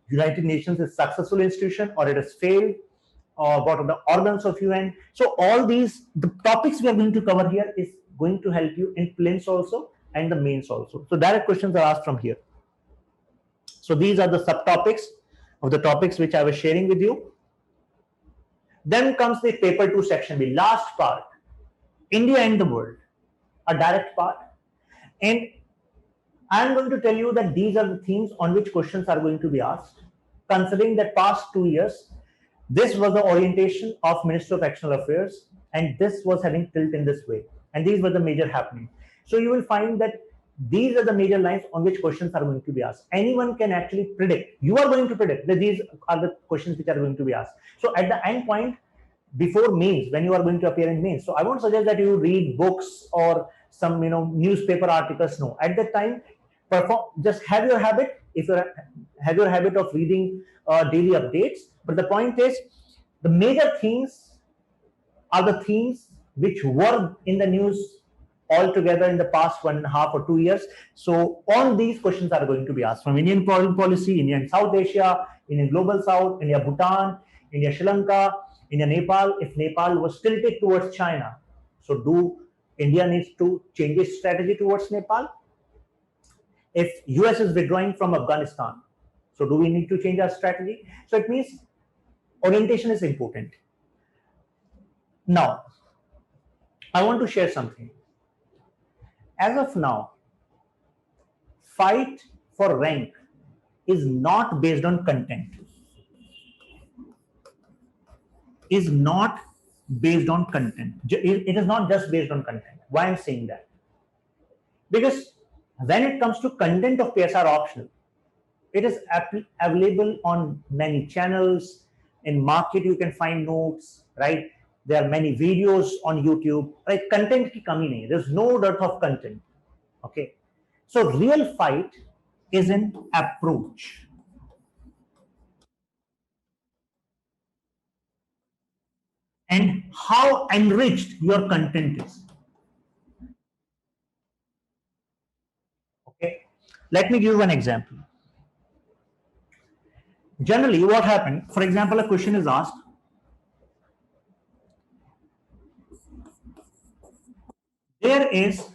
United Nations is a successful institution or it has failed, or what are the organs of UN. So all these, the topics we are going to cover here is going to help you in prelims also and the mains also. So direct questions are asked from here. So these are the subtopics of the topics which I was sharing with you. Then comes the paper 2 section, the last part, India and the world, a direct part. And I'm going to tell you that these are the themes on which questions are going to be asked. Considering that past 2 years, this was the orientation of Ministry of External Affairs, and this was having tilt in this way. And these were the major happenings. So you will find that these are the major lines on which questions are going to be asked. Anyone can actually predict. You are going to predict that these are the questions which are going to be asked. So at the end point, before mains, when you are going to appear in mains, so I won't suggest that you read books or some newspaper articles. No, at that time, just have your habit. If you have your habit of reading daily updates, but the point is, the major themes are the themes which were in the news altogether in the past 1.5 or 2 years. So all these questions are going to be asked from Indian foreign policy, Indian South Asia, Indian Global South, India Bhutan, India Sri Lanka, India Nepal. If Nepal was tilted towards China, so do India needs to change its strategy towards Nepal? If US is withdrawing from Afghanistan, so do we need to change our strategy? So it means orientation is important. Now, I want to share something. As of now, fight for rank is not based on content. Is not based on content. It is not just based on content. Why I'm saying that? Because when it comes to content of PSR optional, it is available on many channels. In market, you can find notes, right? There are many videos on YouTube. Right? Content ki kami nahi. There's no dearth of content. Okay. So real fight is an approach. And how enriched your content is. Okay. Let me give you an example. Generally, what happened, for example, a question is asked. There is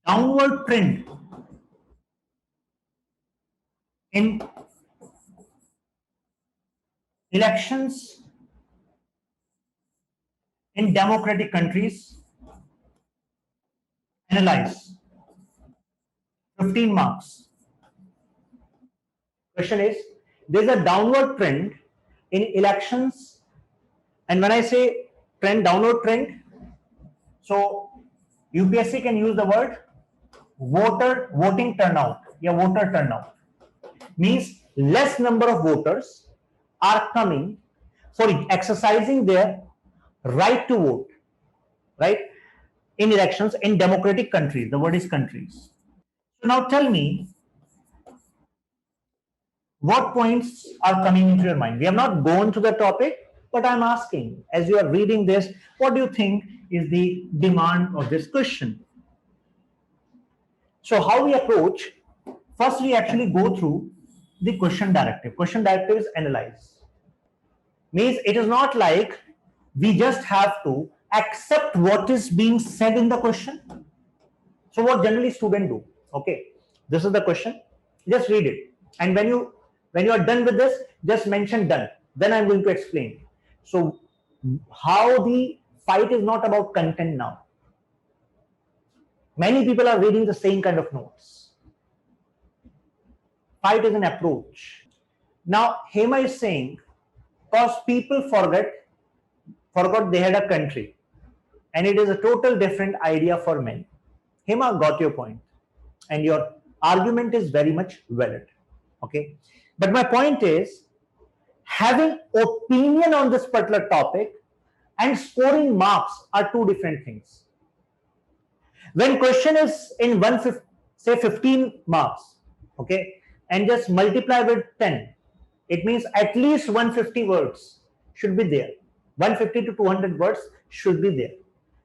downward trend in elections in democratic countries. Analyze. 15 marks. Question is, there's a downward trend in elections, and when I say trend, downward trend, so UPSC can use the word voting turnout. Yeah, voter turnout means less number of voters are coming for exercising their right to vote, right, in elections in democratic countries. The word is countries. So now tell me, what points are coming into your mind? We have not gone to the topic, but I'm asking, as you are reading this, what do you think is the demand of this question? So how we approach, first we actually go through the question directive. Question directive is analyze. Means it is not like we just have to accept what is being said in the question. So what generally students do? Okay, this is the question, just read it. And when you are done with this, just mention done. Then I'm going to explain. So how the fight is not about content now. Many people are reading the same kind of notes. Fight is an approach. Now Hema is saying, because people forgot they had a country, and it is a total different idea for men. Hema got your point, and your argument is very much valid. Okay, but my point is, having opinion on this particular topic and scoring marks are two different things. When question is in 150, say 15 marks, okay, and just multiply with 10, it means at least 150 words should be there. 150 to 200 words should be there.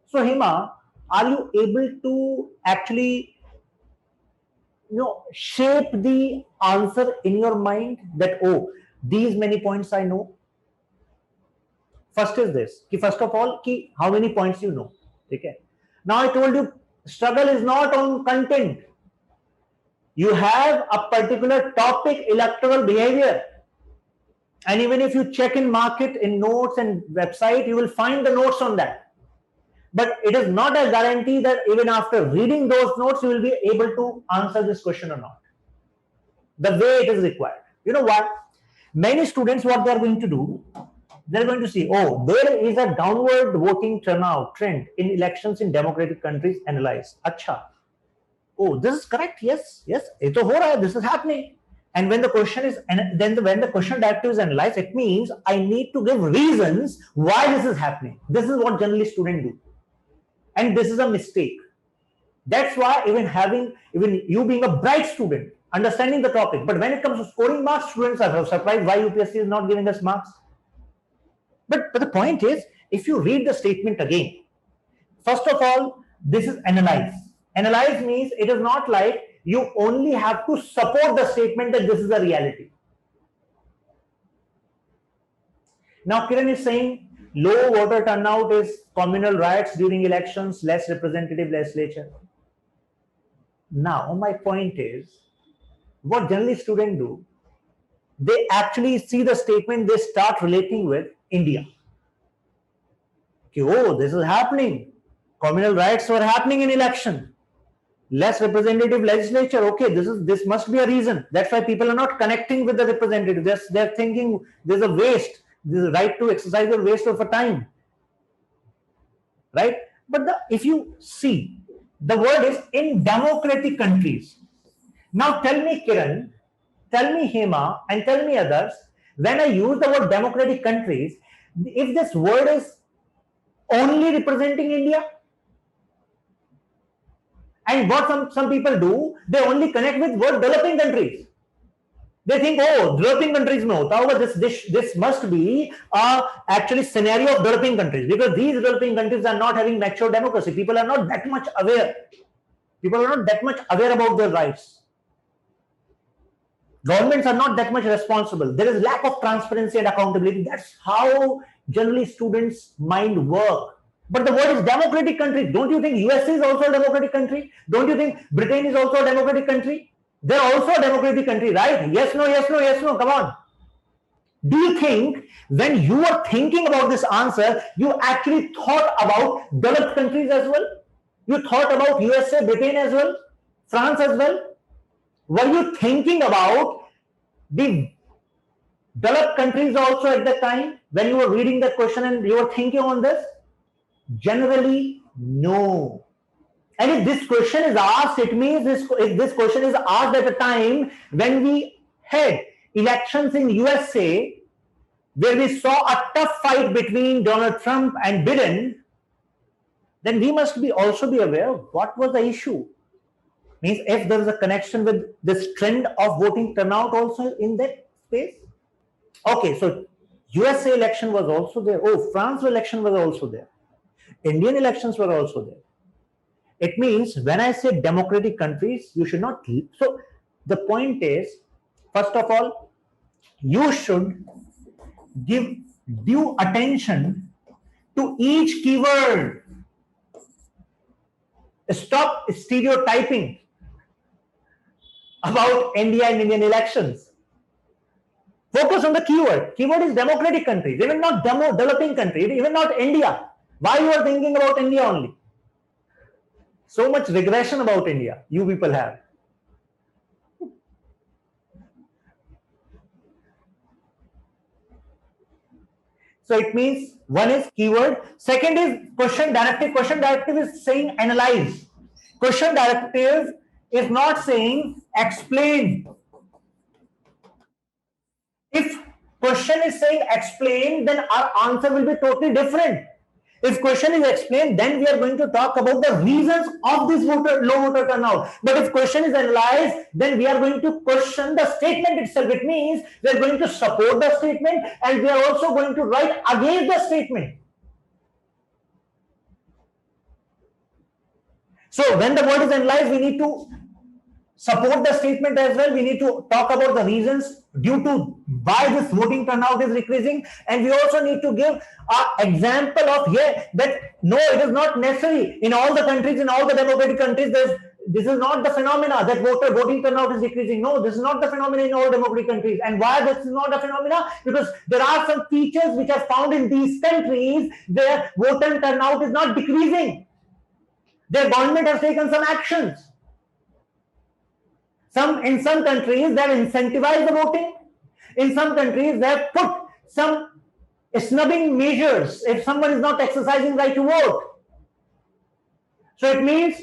So Hema, are you able to actually shape the answer in your mind that, oh, these many points I know? First is this, first of all, how many points you know. Okay. Now I told you, struggle is not on content. You have a particular topic, electoral behavior. And even if you check in market, in notes and website, you will find the notes on that. But it is not a guarantee that even after reading those notes, you will be able to answer this question or not. The way it is required. You know what? Many students, what they are going to do, they're going to see, oh, there is a downward voting turnout trend in elections in democratic countries. Analyze. Acha. Oh, this is correct. Yes, yes. This is happening. And when the question is, and then when the question directive is analyzed, it means I need to give reasons why this is happening. This is what generally students do. And this is a mistake. That's why even you being a bright student, understanding the topic, but when it comes to scoring marks, students are surprised why UPSC is not giving us marks. But the point is, if you read the statement again, first of all, this is analyze. Analyze means it is not like you only have to support the statement that this is a reality. Now Kiran is saying low voter turnout is communal riots during elections, less representative legislature. Now my point is, what generally students do, they actually see the statement, they start relating with India. Okay, oh, this is happening. Communal riots were happening in election. Less representative legislature. Okay, this must be a reason. That's why people are not connecting with the representatives. They're thinking there's a waste. There's a right to exercise or waste of a time. Right? But if you see, the word is in democratic countries. Now tell me, Kiran, tell me, Hema, and tell me others, when I use the word democratic countries, if this word is only representing India, and what some people do, they only connect with word developing countries. They think, oh, developing countries mein hota hoga, this must be actually scenario of developing countries, because these developing countries are not having mature democracy. People are not that much aware. People are not that much aware about their rights. Governments are not that much responsible. There is lack of transparency and accountability. That's how generally students' mind work. But the word is democratic country. Don't you think USA is also a democratic country? Don't you think Britain is also a democratic country? They're also a democratic country, right? Yes, no, yes, no, yes, no. Come on. Do you think when you are thinking about this answer, you actually thought about developed countries as well? You thought about USA, Britain as well? France as well? Were you thinking about the developed countries also at the time when you were reading the question and you were thinking on this? Generally, no. And if this question is asked, it means if this question is asked at a time when we had elections in USA, where we saw a tough fight between Donald Trump and Biden, then we must also be aware of what was the issue. Means if there is a connection with this trend of voting turnout also in that space. Okay, so USA election was also there. Oh, France election was also there. Indian elections were also there. It means when I say democratic countries, you should not. So the point is, first of all, you should give due attention to each keyword. Stop stereotyping about India and Indian elections. Focus on the keyword. Keyword is democratic countries, even not developing countries, even not India. Why you are thinking about India only? So much regression about India you people have. So it means one is keyword. Second is question directive. Question directive is saying analyze. Question directive is not saying explain. If question is saying explain, then our answer will be totally different. If question is explained, then we are going to talk about the reasons of this low voter turnout. But if question is analyzed, then we are going to question the statement itself. It means we are going to support the statement and we are also going to write against the statement. So when the word is analyzed, we need to support the statement as well. We need to talk about the reasons due to why this voting turnout is decreasing, and we also need to give an example of that no, it is not necessary in all the countries, in all the democratic countries. This is not the phenomena that voting turnout is decreasing. No, this is not the phenomena in all democratic countries. And why this is not a phenomena? Because there are some features which are found in these countries where voter turnout is not decreasing. Their government has taken some actions. In some countries, they have incentivized the voting. In some countries, they have put some snubbing measures if someone is not exercising right to vote. So it means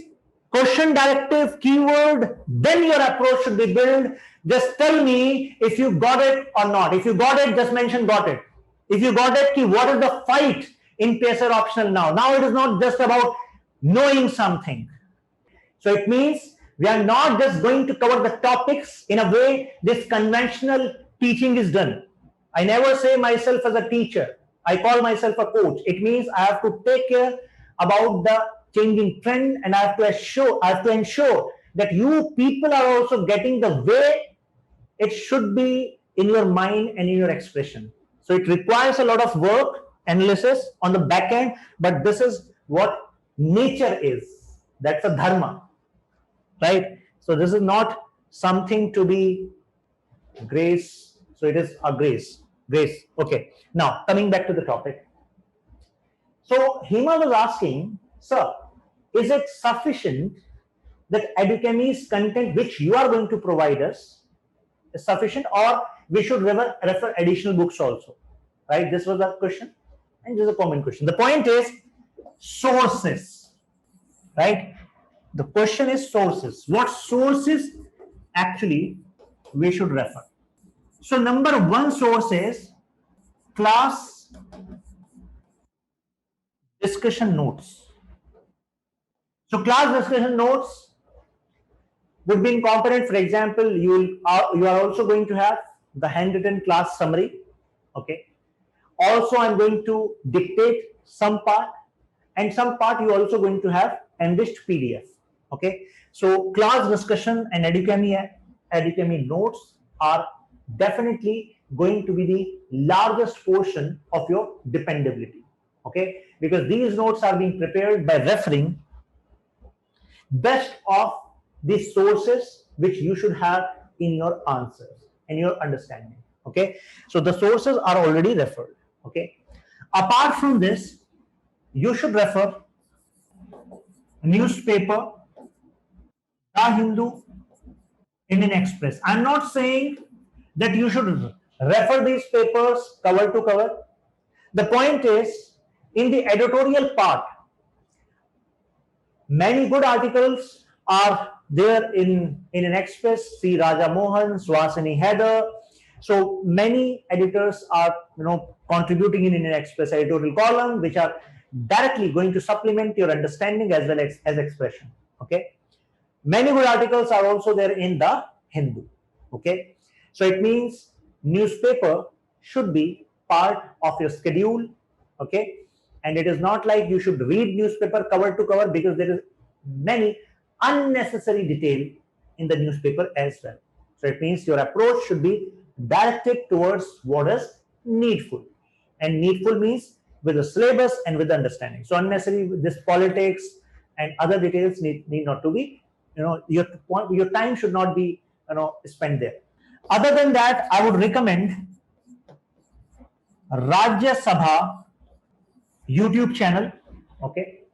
question directive, keyword, then your approach should be built. Just tell me if you got it or not. If you got it, just mention got it. If you got it, what is the fight in PSR optional now? Now it is not just about knowing something. So it means we are not just going to cover the topics in a way this conventional teaching is done. I never say myself as a teacher. I call myself a coach. It means I have to take care about the changing trend, and I have to ensure that you people are also getting the way it should be in your mind and in your expression. So it requires a lot of work, analysis on the back end, but this is what nature is. That's a dharma. Right? So this is not something to be grace. So it is a grace. Okay. Now coming back to the topic. So Hema was asking, sir, is it sufficient that Educhemy's content which you are going to provide us is sufficient, or we should refer additional books also, right? This was the question, and this is a common question. The point is sources, right? The question is sources. What sources actually we should refer? So number one source is class discussion notes. So class discussion notes would be in component. For example, you are also going to have the handwritten class summary. Okay. Also, I'm going to dictate some part, and some part you also going to have enriched PDF. Okay. So class discussion and Educhemy notes are definitely going to be the largest portion of your dependability. Okay, because these notes are being prepared by referring best of the sources which you should have in your answers and your understanding. Okay, so the sources are already referred. Okay, apart from this, you should refer newspaper, The Hindu, Indian Express. I'm not saying that you should refer these papers cover to cover. The point is, in the editorial part, many good articles are there in an Express. See Raja Mohan, Swasini Heather. So many editors are contributing in an Express editorial column, which are directly going to supplement your understanding as well as expression. Okay, many good articles are also there in the Hindu. Okay, so it means newspaper should be part of your schedule. Okay, and it is not like you should read newspaper cover to cover, because there is many unnecessary detail in the newspaper as well. So it means your approach should be directed towards what is needful, and needful means with the syllabus and with the understanding. So unnecessary, this politics and other details need not to be, your time should not be spent there. Other than that, I would recommend Rajya Sabha YouTube channel. Okay,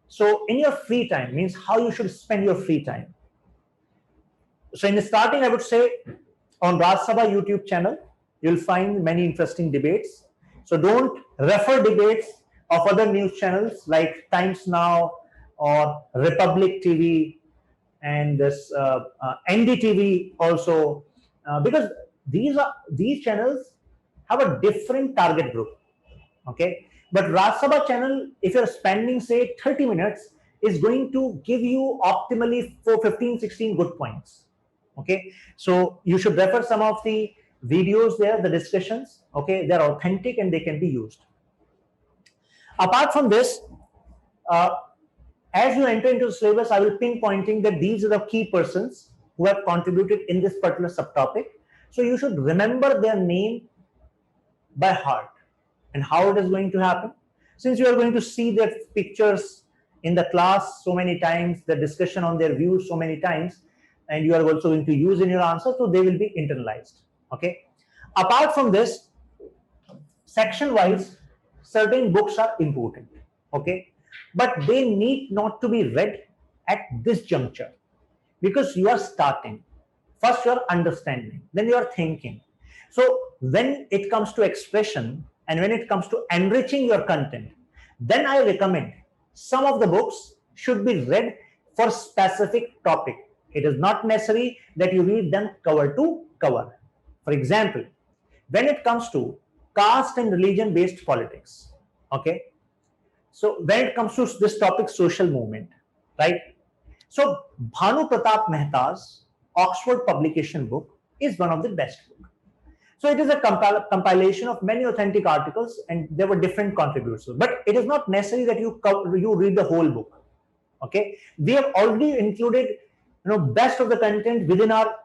so in your free time, means how you should spend your free time. So in the starting, I would say on Rajya Sabha YouTube channel, you'll find many interesting debates. So don't refer debates of other news channels like Times Now or Republic TV and this NDTV also, because these channels have a different target group. Okay, but Rajya Sabha channel, if you're spending say 30 minutes, is going to give you optimally for 15-16 good points. Okay, so you should refer some of the videos there, the discussions. Okay, they're authentic and they can be used. Apart from this, as you enter into the syllabus, I will pinpointing that these are the key persons who have contributed in this particular subtopic. So you should remember their name by heart. And how it is going to happen? Since you are going to see their pictures in the class so many times, the discussion on their views so many times, and you are also going to use in your answer, so they will be internalized. Okay. Apart from this, section-wise, certain books are important. Okay, but they need not to be read at this juncture, because you are starting. First, you are understanding, then you are thinking. So when it comes to expression and when it comes to enriching your content, then I recommend some of the books should be read for specific topic. It is not necessary that you read them cover to cover. For example, when it comes to caste and religion based politics, okay, so when it comes to this topic, social movement, right? So Bhanu Pratap Mehta's Oxford publication book is one of the best books. So it is a compilation of many authentic articles, and there were different contributors. But it is not necessary that you read the whole book. Okay, we have already included best of the content within our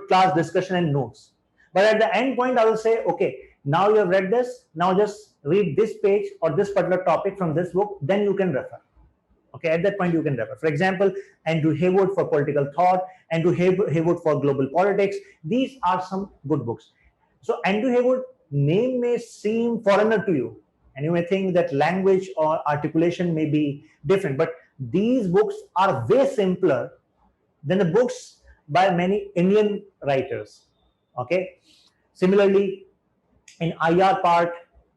class discussion and notes. But at the end point, I will say, okay, now you have read this. Now just read this page or this particular topic from this book. Then you can refer. Okay, at that point you can refer. For example, Andrew Haywood for political thought, Andrew Haywood for global politics. These are some good books. So Andrew Haywood name may seem foreigner to you, and you may think that language or articulation may be different, but these books are way simpler than the books by many Indian writers. Okay. Similarly, in IR part,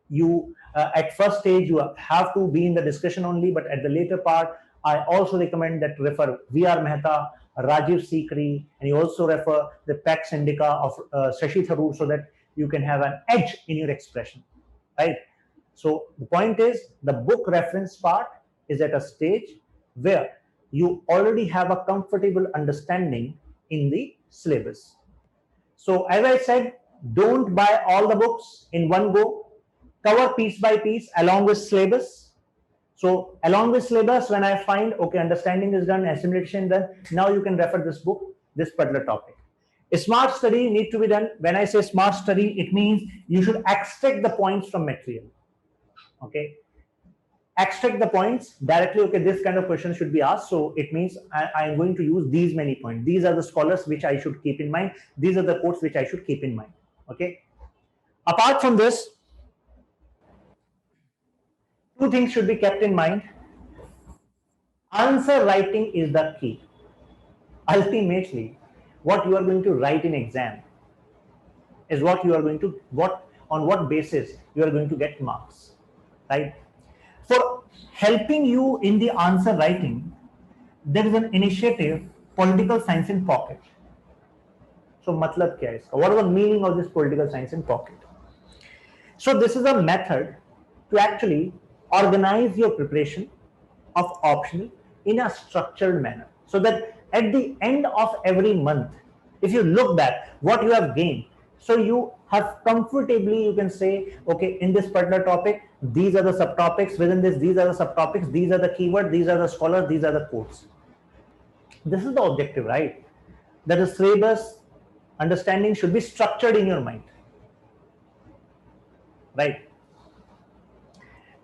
you at first stage you have to be in the discussion only, but at the later part, I also recommend that refer V.R. Mehta, Rajiv Sikri, and you also refer the Pax Indica of Shashi Tharoor, so that you can have an edge in your expression, right? So the point is, the book reference part is at a stage where you already have a comfortable understanding in the syllabus. So as I said, don't buy all the books in one go. Cover piece by piece along with syllabus. So along with syllabus, when I find, okay, understanding is done, assimilation done, now you can refer this book, this particular topic. A smart study need to be done. When I say smart study, it means you should extract the points from material. Okay. Extract the points directly. Okay, this kind of question should be asked, so it means I am going to use these many points. These are the scholars which I should keep in mind. These are the quotes which I should keep in mind. Okay. Apart from this, two things should be kept in mind. Answer writing is the key. Ultimately, what you are going to write in exam is what you are going to, on what basis you are going to get marks, right? For helping you in the answer writing, there is an initiative, Political Science in Pocket. So, matlab kya hai iska? What is the meaning of this Political Science in Pocket? So, this is a method to actually organize your preparation of optional in a structured manner, so that at the end of every month, if you look back what you have gained, so you have comfortably, you can say, okay, in this particular topic, these are the subtopics, within this, these are the subtopics, these are the keywords, these are the scholars, these are the quotes. This is the objective, right? That the syllabus understanding should be structured in your mind, right?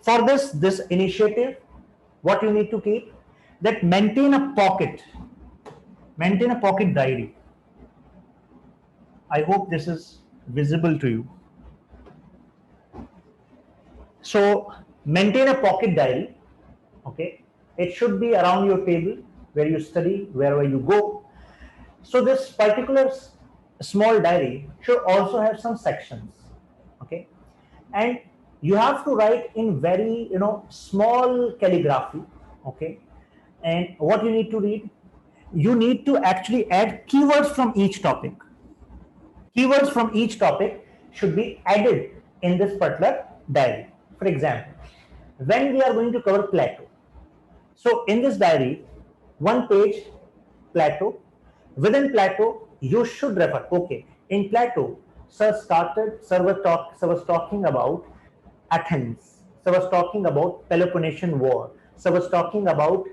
For this initiative, what you need to keep, that maintain a pocket diary. I hope this is visible to you. So maintain a pocket diary. Okay, it should be around your table where you study, wherever you go. So this particular small diary should also have some sections. Okay, and you have to write in very, small calligraphy. Okay, and what you need to read, you need to actually add keywords from each topic. Keywords from each topic should be added in this particular diary. For example, when we are going to cover Plato, so in this diary, one page, Plato. Within Plato, you should refer, okay, in Plato, Sir was talking about Athens. Sir was talking about Peloponnesian War. Sir was talking about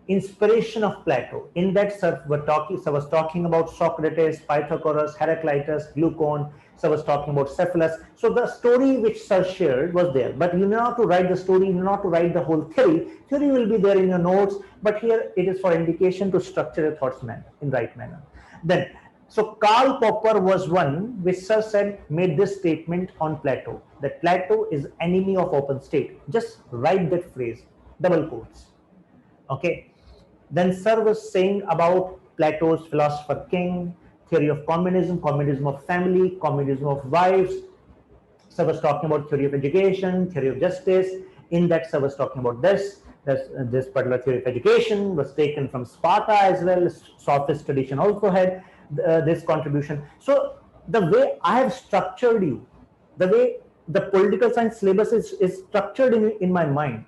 inspiration of Plato. In that, Sir was talking about Socrates, Pythagoras, Heraclitus, Glucon. Sir was talking about Cephalus. So the story which Sir shared was there, but you know how to write the story, you know how to write the whole theory. Theory will be there in your notes, but here it is for indication to structure your thoughts in right manner. Then, so Karl Popper was one which Sir said, made this statement on Plato, that Plato is enemy of open state. Just write that phrase, double quotes. Okay. Then Sir was saying about Plato's philosopher king, theory of communism, communism of family, communism of wives. Sir was talking about theory of education, theory of justice. In that, Sir was talking about this particular theory of education was taken from Sparta as well. Sophist tradition also had this contribution. So the way I have structured you, the way the political science syllabus is structured in my mind,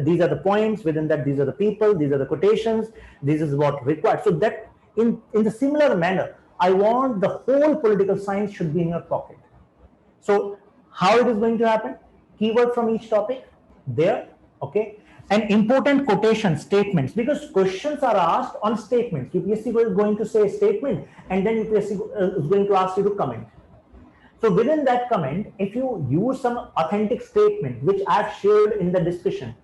these are the points, within that these are the people, these are the quotations, this is what required. So that in the similar manner, I want the whole political science should be in your pocket. So how it is going to happen? Keyword from each topic there. Okay, and important quotation statements, because questions are asked on statements. UPSC is going to say a statement, and then UPSC is going to ask you to comment. So within that comment, if you use some authentic statement which I've shared in the discussion,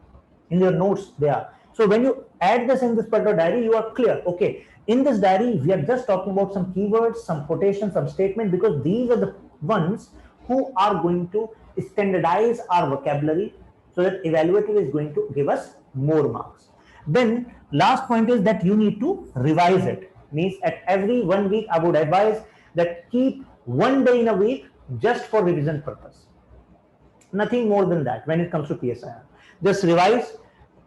in your notes there, so when you add this in this particular diary, you are clear. Okay, in this diary we are just talking about some keywords, some quotations, some statement, because these are the ones who are going to standardize our vocabulary, so that evaluator is going to give us more marks. Then last point is that you need to revise it. Means at every 1 week, I would advise that keep 1 day in a week just for revision purpose. Nothing more than that when it comes to PSIR. Just revise,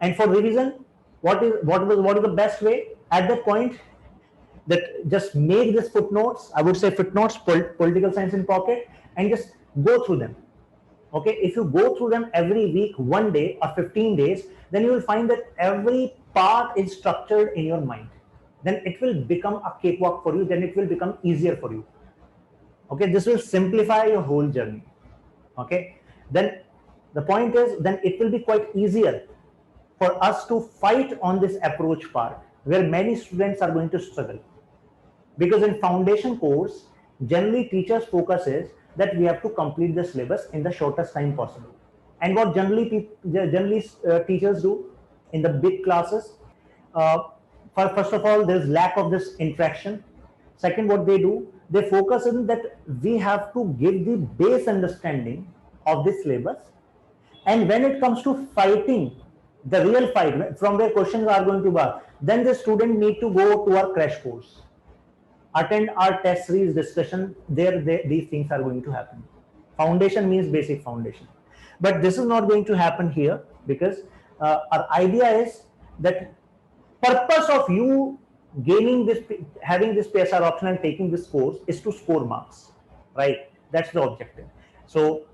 and for revision, what is the best way at that point? That just make this footnotes. I would say footnotes, political science in pocket, and just go through them. Okay, if you go through them every week, 1 day or 15 days, then you will find that every part is structured in your mind. Then it will become a cakewalk for you. Then it will become easier for you. Okay, this will simplify your whole journey. Okay, then the point is, then it will be quite easier for us to fight on this approach part, where many students are going to struggle. Because in foundation course, generally teachers focus is that we have to complete the syllabus in the shortest time possible. And what generally teachers do in the big classes, first of all, there's lack of this interaction. Second, what they do, they focus on that we have to give the base understanding of the syllabus. And when it comes to fighting, the real fight, from where questions are going to be, then the student need to go to our crash course, attend our test series discussion. There, these things are going to happen. Foundation means basic foundation, but this is not going to happen here, because our idea is that purpose of you gaining this, having this PSR option and taking this course is to score marks, right? That's the objective. So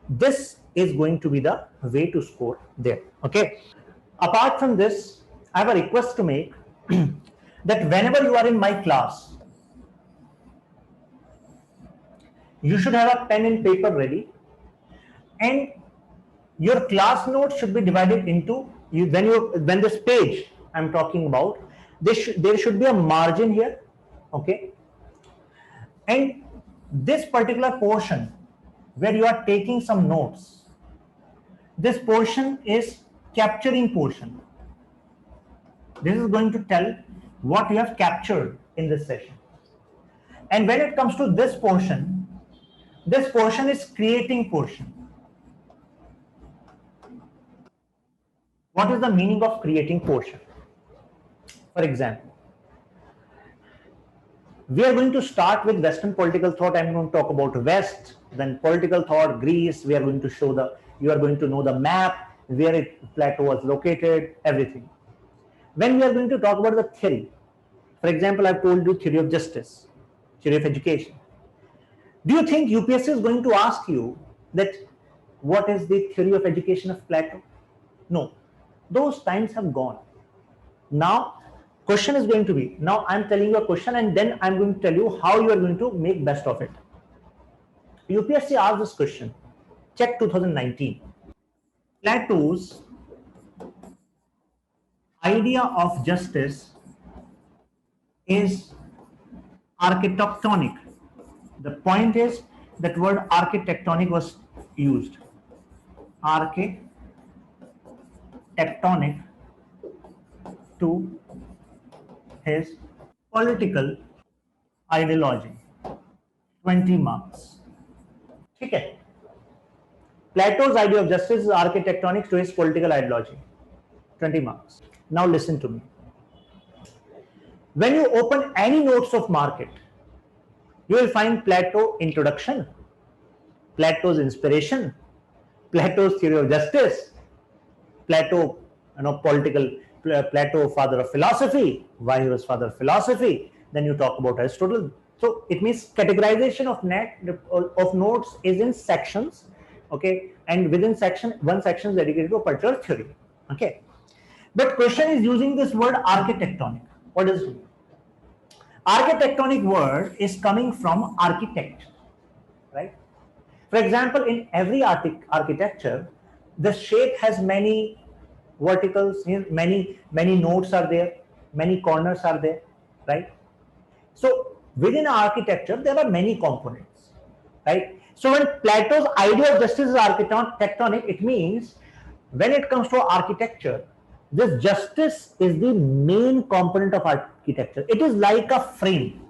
this is going to be the way to score there. Okay, apart from this, I have a request to make that whenever you are in my class, you should have a pen and paper ready, and your class notes should be divided into, when this page I'm talking about, there should be a margin here. Okay, and this particular portion where you are taking some notes, this portion is capturing portion. This is going to tell what you have captured in this session. And when it comes to this portion is creating portion. What is the meaning of creating portion? For example, we are going to start with Western political thought. I'm going to talk about West, then political thought, Greece. We are going to show you are going to know the map, where Plato was located, everything. When we are going to talk about the theory, for example, I've told you theory of justice, theory of education. Do you think UPSC is going to ask you that what is the theory of education of Plato? No, those times have gone. Now, question is going to be, now I'm telling you a question, and then I'm going to tell you how you are going to make best of it. UPSC asked this question, check 2019. Plato's idea of justice is architectonic. The point is that word architectonic was used. Architectonic to his political ideology. 20 marks. Okay. Plato's idea of justice is architectonic to his political ideology. 20 marks. Now listen to me. When you open any notes of market, you will find Plato introduction, Plato's inspiration, Plato's theory of justice, Plato, Plato, father of philosophy, why he was father of philosophy. Then you talk about Aristotle. So it means categorization of notes is in sections, okay, and within section, one section is dedicated to a particular theory, okay. But question is using this word architectonic. What does it mean? Architectonic word is coming from architect, right? For example, in every architecture, the shape has many verticals, many nodes are there, many corners are there, right? So within architecture, there are many components, right? So when Plato's idea of justice is architectonic, it means when it comes to architecture, this justice is the main component of architecture. It is like a frame.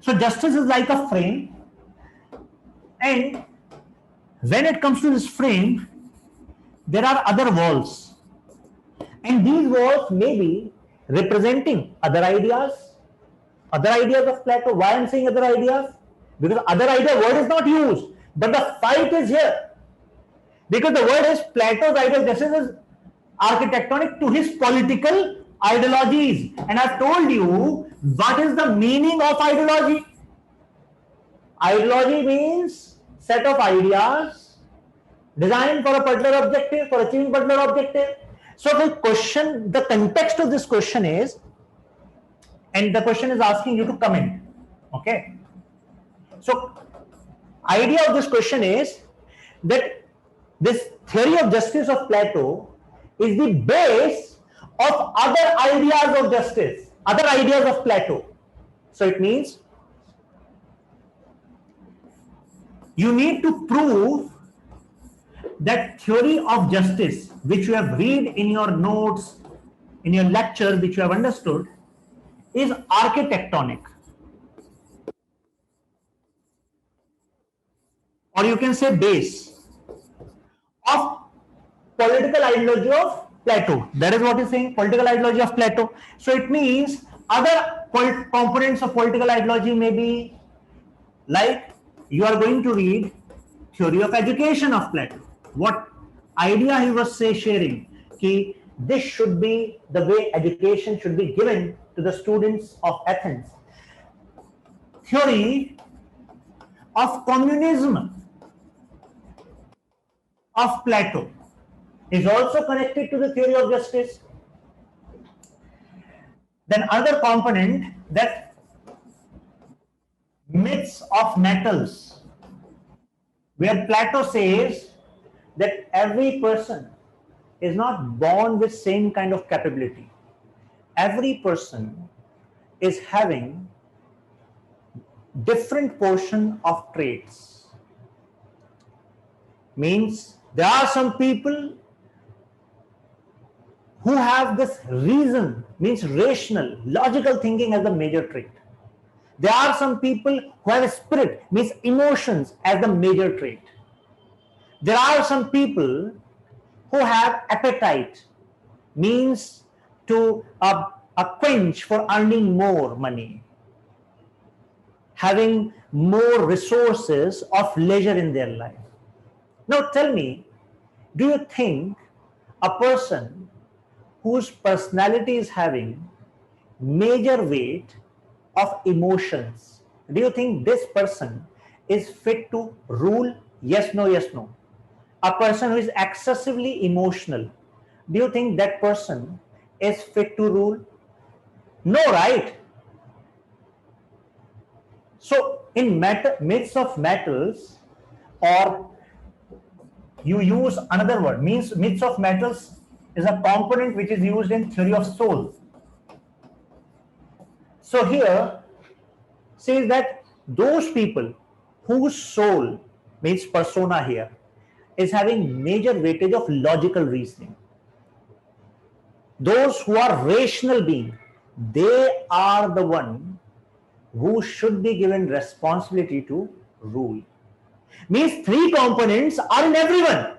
So justice is like a frame, and when it comes to this frame, there are other walls, and these walls may be representing other ideas of Plato. Why I'm saying other ideas? Because other idea word is not used, but the fight is here. Because the word is Plato's idea of justice is architectonic to his political ideologies. And I've told you what is the meaning of ideology. Ideology means set of ideas designed for a particular objective, for achieving particular objective. So the question, the context of this question is, and the question is asking you to comment. Okay. So idea of this question is that this theory of justice of Plato is the base of other ideas of justice, other ideas of Plato. So it means you need to prove that theory of justice, which you have read in your notes, in your lecture, which you have understood, is architectonic. Or you can say base of political ideology of Plato. That is what he's saying, political ideology of Plato. So it means other components of political ideology may be like you are going to read theory of education of Plato. What idea he was sharing? Ki this should be the way education should be given to the students of Athens. Theory of communism of Plato is also connected to the theory of justice. Then other component, that myths of metals, where Plato says that every person is not born with same kind of capability. Every person is having different portion of traits. Means there are some people who have this reason, means rational, logical thinking as the major trait. There are some people who have a spirit, means emotions as the major trait. There are some people who have appetite, means to a quench for earning more money, having more resources of leisure in their life. Now tell me, do you think a person whose personality is having major weight of emotions, do you think this person is fit to rule? Yes, no, yes, no. A person who is excessively emotional, do you think that person is fit to rule? No, right? So in myths of metals, or you use another word, means myths of metals is a component which is used in theory of soul. So here says that those people whose soul, means persona here, is having major weightage of logical reasoning. Those who are rational being, they are the one who should be given responsibility to rule. Means three components are in everyone.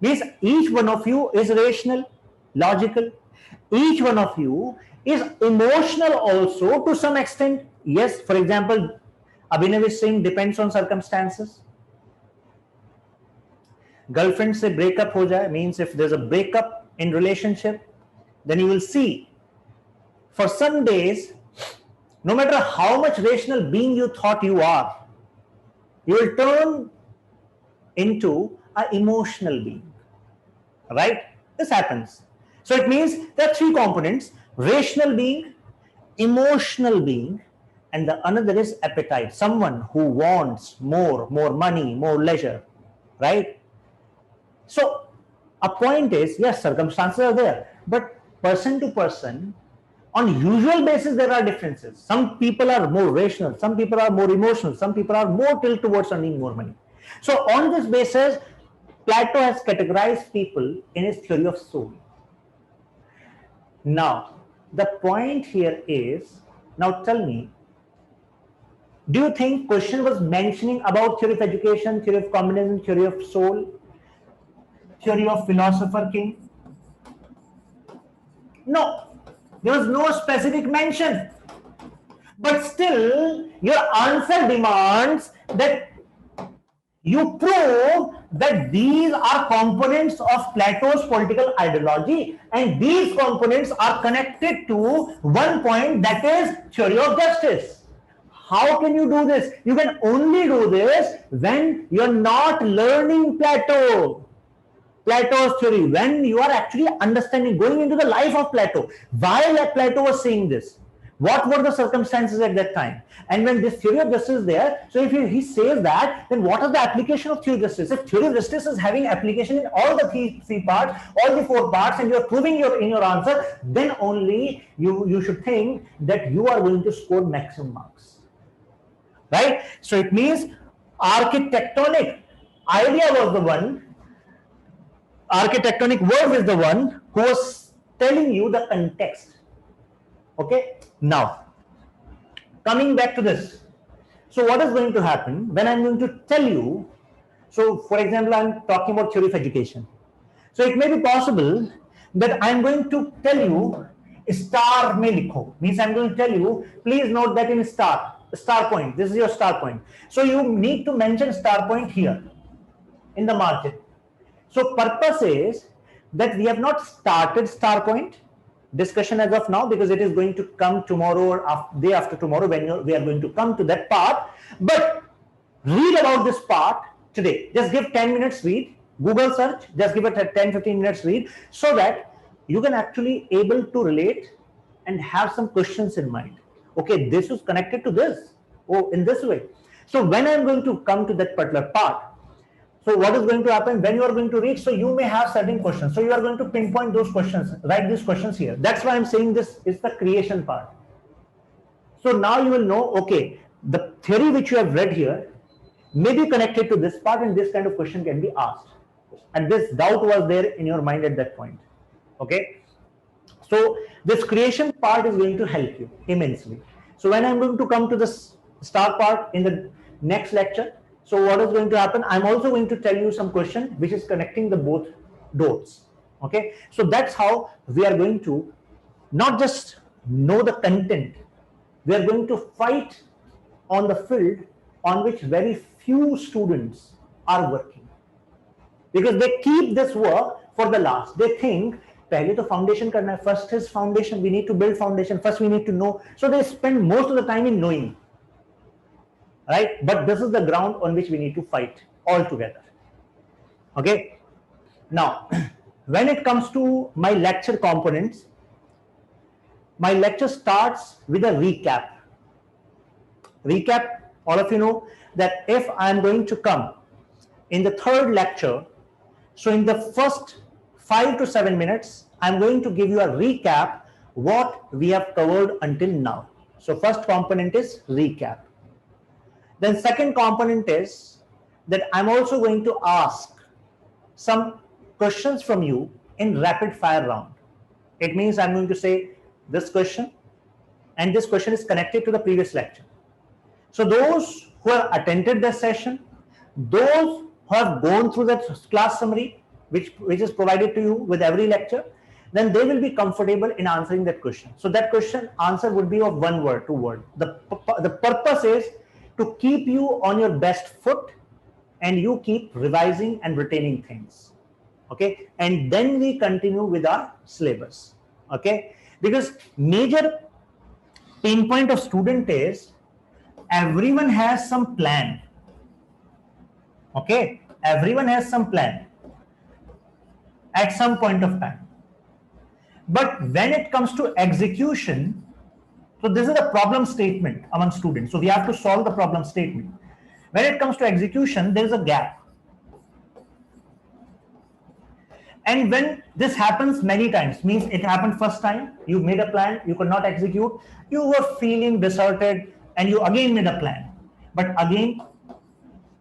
Means each one of you is rational, logical. Each one of you is emotional also to some extent. Yes, for example, Abhinav is saying depends on circumstances. Girlfriend se breakup ho jaye, means if there's a breakup in relationship, then you will see for some days, no matter how much rational being you thought you are, you will turn into an emotional being, right? This happens. So it means there are three components: rational being, emotional being, and the another is appetite, someone who wants more money, more leisure, right? So a point is, yes, circumstances are there, but person to person, on usual basis, there are differences. Some people are more rational, some people are more emotional, some people are more tilted towards earning more money. So on this basis, Plato has categorized people in his theory of soul. Now, the point here is, now tell me, Do you think question was mentioning about theory of education, theory of communism, theory of soul, theory of philosopher king? No, there was no specific mention. But still, your answer demands that you prove that these are components of Plato's political ideology, and these components are connected to one point, that is theory of justice. How can you do this? You can only do this when you're not learning Plato's theory, when you are actually understanding, going into the life of Plato. Why Plato was saying this? What were the circumstances at that time? And when this theory of justice is there, so if he says that, then what is the application of theory of justice? If theory of justice is having application in all the three parts, all the four parts, and you are proving in your answer, then only you should think that you are going to score maximum marks. Right? So it means architectonic idea was the one, architectonic verb is the one who was telling you the context. Okay, now coming back to this. So what is going to happen when I'm going to tell you? So for example, I'm talking about theory of education. So it may be possible that I'm going to tell you star mein likho, means I'm going to tell you, please note that in star point, this is your star point. So you need to mention star point here in the margin. So purpose is that we have not started star point discussion as of now, because it is going to come tomorrow or day after tomorrow when we are going to come to that part. But read about this part today. Just give 10 minutes read, Google search, just give it a 10-15 minutes read, so that you can actually able to relate and have some questions in mind. Okay, this is connected to this. Oh, in this way. So when I'm going to come to that particular part, so what is going to happen when you are going to read? So you may have certain questions. So you are going to pinpoint those questions, write these questions here. That's why I'm saying this is the creation part. So now you will know, okay, the theory which you have read here may be connected to this part, and this kind of question can be asked. And this doubt was there in your mind at that point. Okay. So this creation part is going to help you immensely. So when I'm going to come to this star part in the next lecture, so what is going to happen? I'm also going to tell you some question which is connecting the both dots. Okay. So that's how we are going to not just know the content, we are going to fight on the field on which very few students are working, because they keep this work for the last. They think पहले तो foundation करना है, first is foundation, we need to build foundation, first we need to know. So they spend most of the time in knowing, right? But this is the ground on which we need to fight all together. Okay. Now, when it comes to my lecture components, my lecture starts with a recap. Recap, all of you know that if I am going to come in the third lecture, so in the first 5 to 7 minutes, I'm going to give you a recap what we have covered until now. So first component is recap. Then second component is that I'm also going to ask some questions from you in rapid fire round. It means I'm going to say this question, and this question is connected to the previous lecture. So those who have attended the session, those who have gone through that class summary, which is provided to you with every lecture, then they will be comfortable in answering that question. So that question answer would be of 1 word, 2 word. The purpose is to keep you on your best foot, and you keep revising and retaining things. Okay, and then we continue with our syllabus. Okay, because major pain point of student is everyone has some plan. Okay, everyone has some plan at some point of time. But when it comes to execution, so this is a problem statement among students. So we have to solve the problem statement. When it comes to execution, there is a gap. And when this happens many times, means it happened first time, you made a plan, you could not execute, you were feeling deserted, and you again made a plan. But again,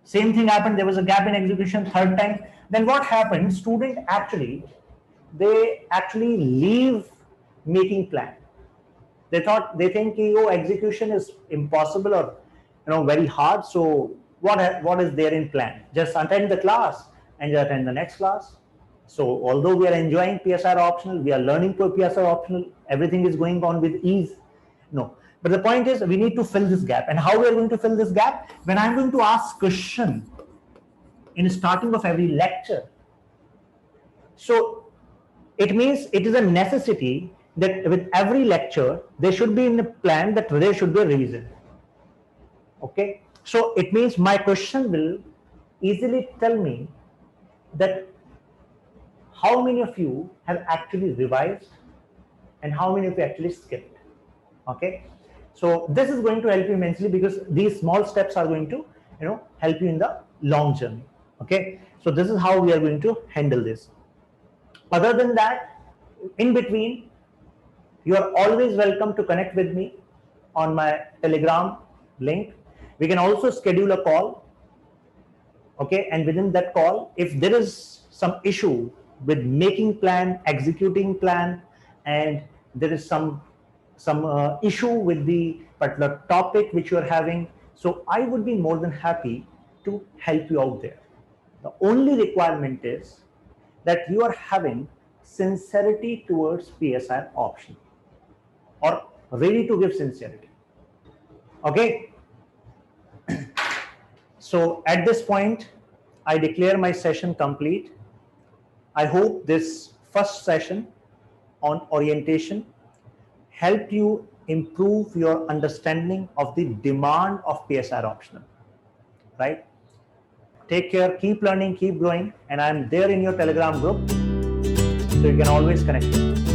same thing happened, there was a gap in execution, third time. Then what happened? Student actually, they actually leave making plan. They think, oh, execution is impossible, or very hard. So what is there in plan? Just attend the class and just attend the next class. So although we are enjoying PSR optional, we are learning for PSR optional, everything is going on with ease. No, but the point is we need to fill this gap. And how we are going to fill this gap? When I'm going to ask question in the starting of every lecture. So it means it is a necessity that with every lecture, there should be in the plan that there should be a revision. Okay. So it means my question will easily tell me that how many of you have actually revised and how many of you actually skipped. Okay. So this is going to help you immensely because these small steps are going to, help you in the long journey. Okay. So this is how we are going to handle this. Other than that, in between, you are always welcome to connect with me on my Telegram link. We can also schedule a call. Okay. And within that call, if there is some issue with making plan, executing plan, and there is some issue with the particular topic which you are having, so I would be more than happy to help you out there. The only requirement is that you are having sincerity towards PSR option or ready to give sincerity. Okay. So at this point, I declare my session complete. I hope this first session on orientation helped you improve your understanding of the demand of PSR optional, right? Take care, keep learning, keep growing, and I'm there in your Telegram group, so you can always connect with me.